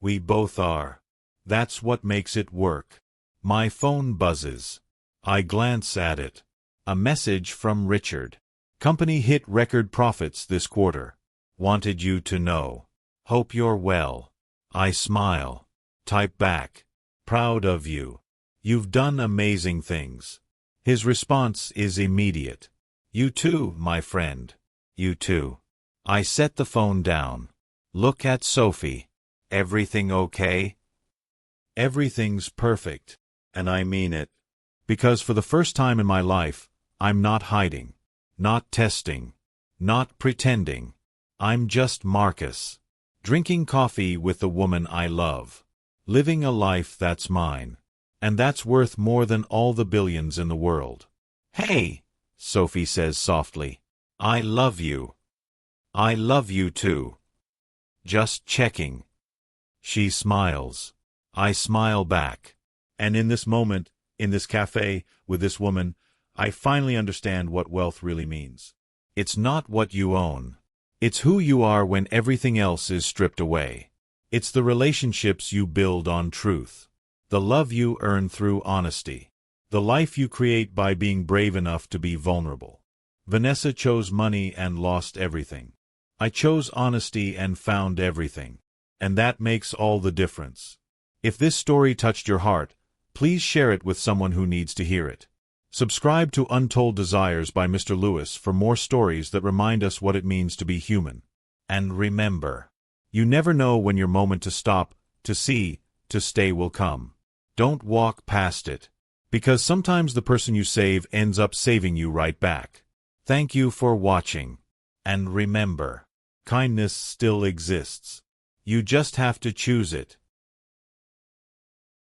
We both are. That's what makes it work. My phone buzzes. I glance at it. A message from Richard. Company hit record profits this quarter. Wanted you to know. Hope you're well. I smile. Type back. Proud of you. You've done amazing things. His response is immediate. You too, my friend. You too. I set the phone down. Look at Sophie. Everything okay? Everything's perfect. And I mean it. Because for the first time in my life, I'm not hiding. Not testing. Not pretending. I'm just Marcus. Drinking coffee with the woman I love. Living a life that's mine. And that's worth more than all the billions in the world. Hey, Sophie says softly. I love you. I love you too. Just checking. She smiles. I smile back. And in this moment, in this cafe, with this woman, I finally understand what wealth really means. It's not what you own. It's who you are when everything else is stripped away. It's the relationships you build on truth. The love you earn through honesty. The life you create by being brave enough to be vulnerable. Vanessa chose money and lost everything. I chose honesty and found everything. And that makes all the difference. If this story touched your heart, please share it with someone who needs to hear it. Subscribe to Untold Desires by Mr. Lewis for more stories that remind us what it means to be human. And remember, you never know when your moment to stop, to see, to stay will come. Don't walk past it. Because sometimes the person you save ends up saving you right back. Thank you for watching. And remember, kindness still exists. You just have to choose it.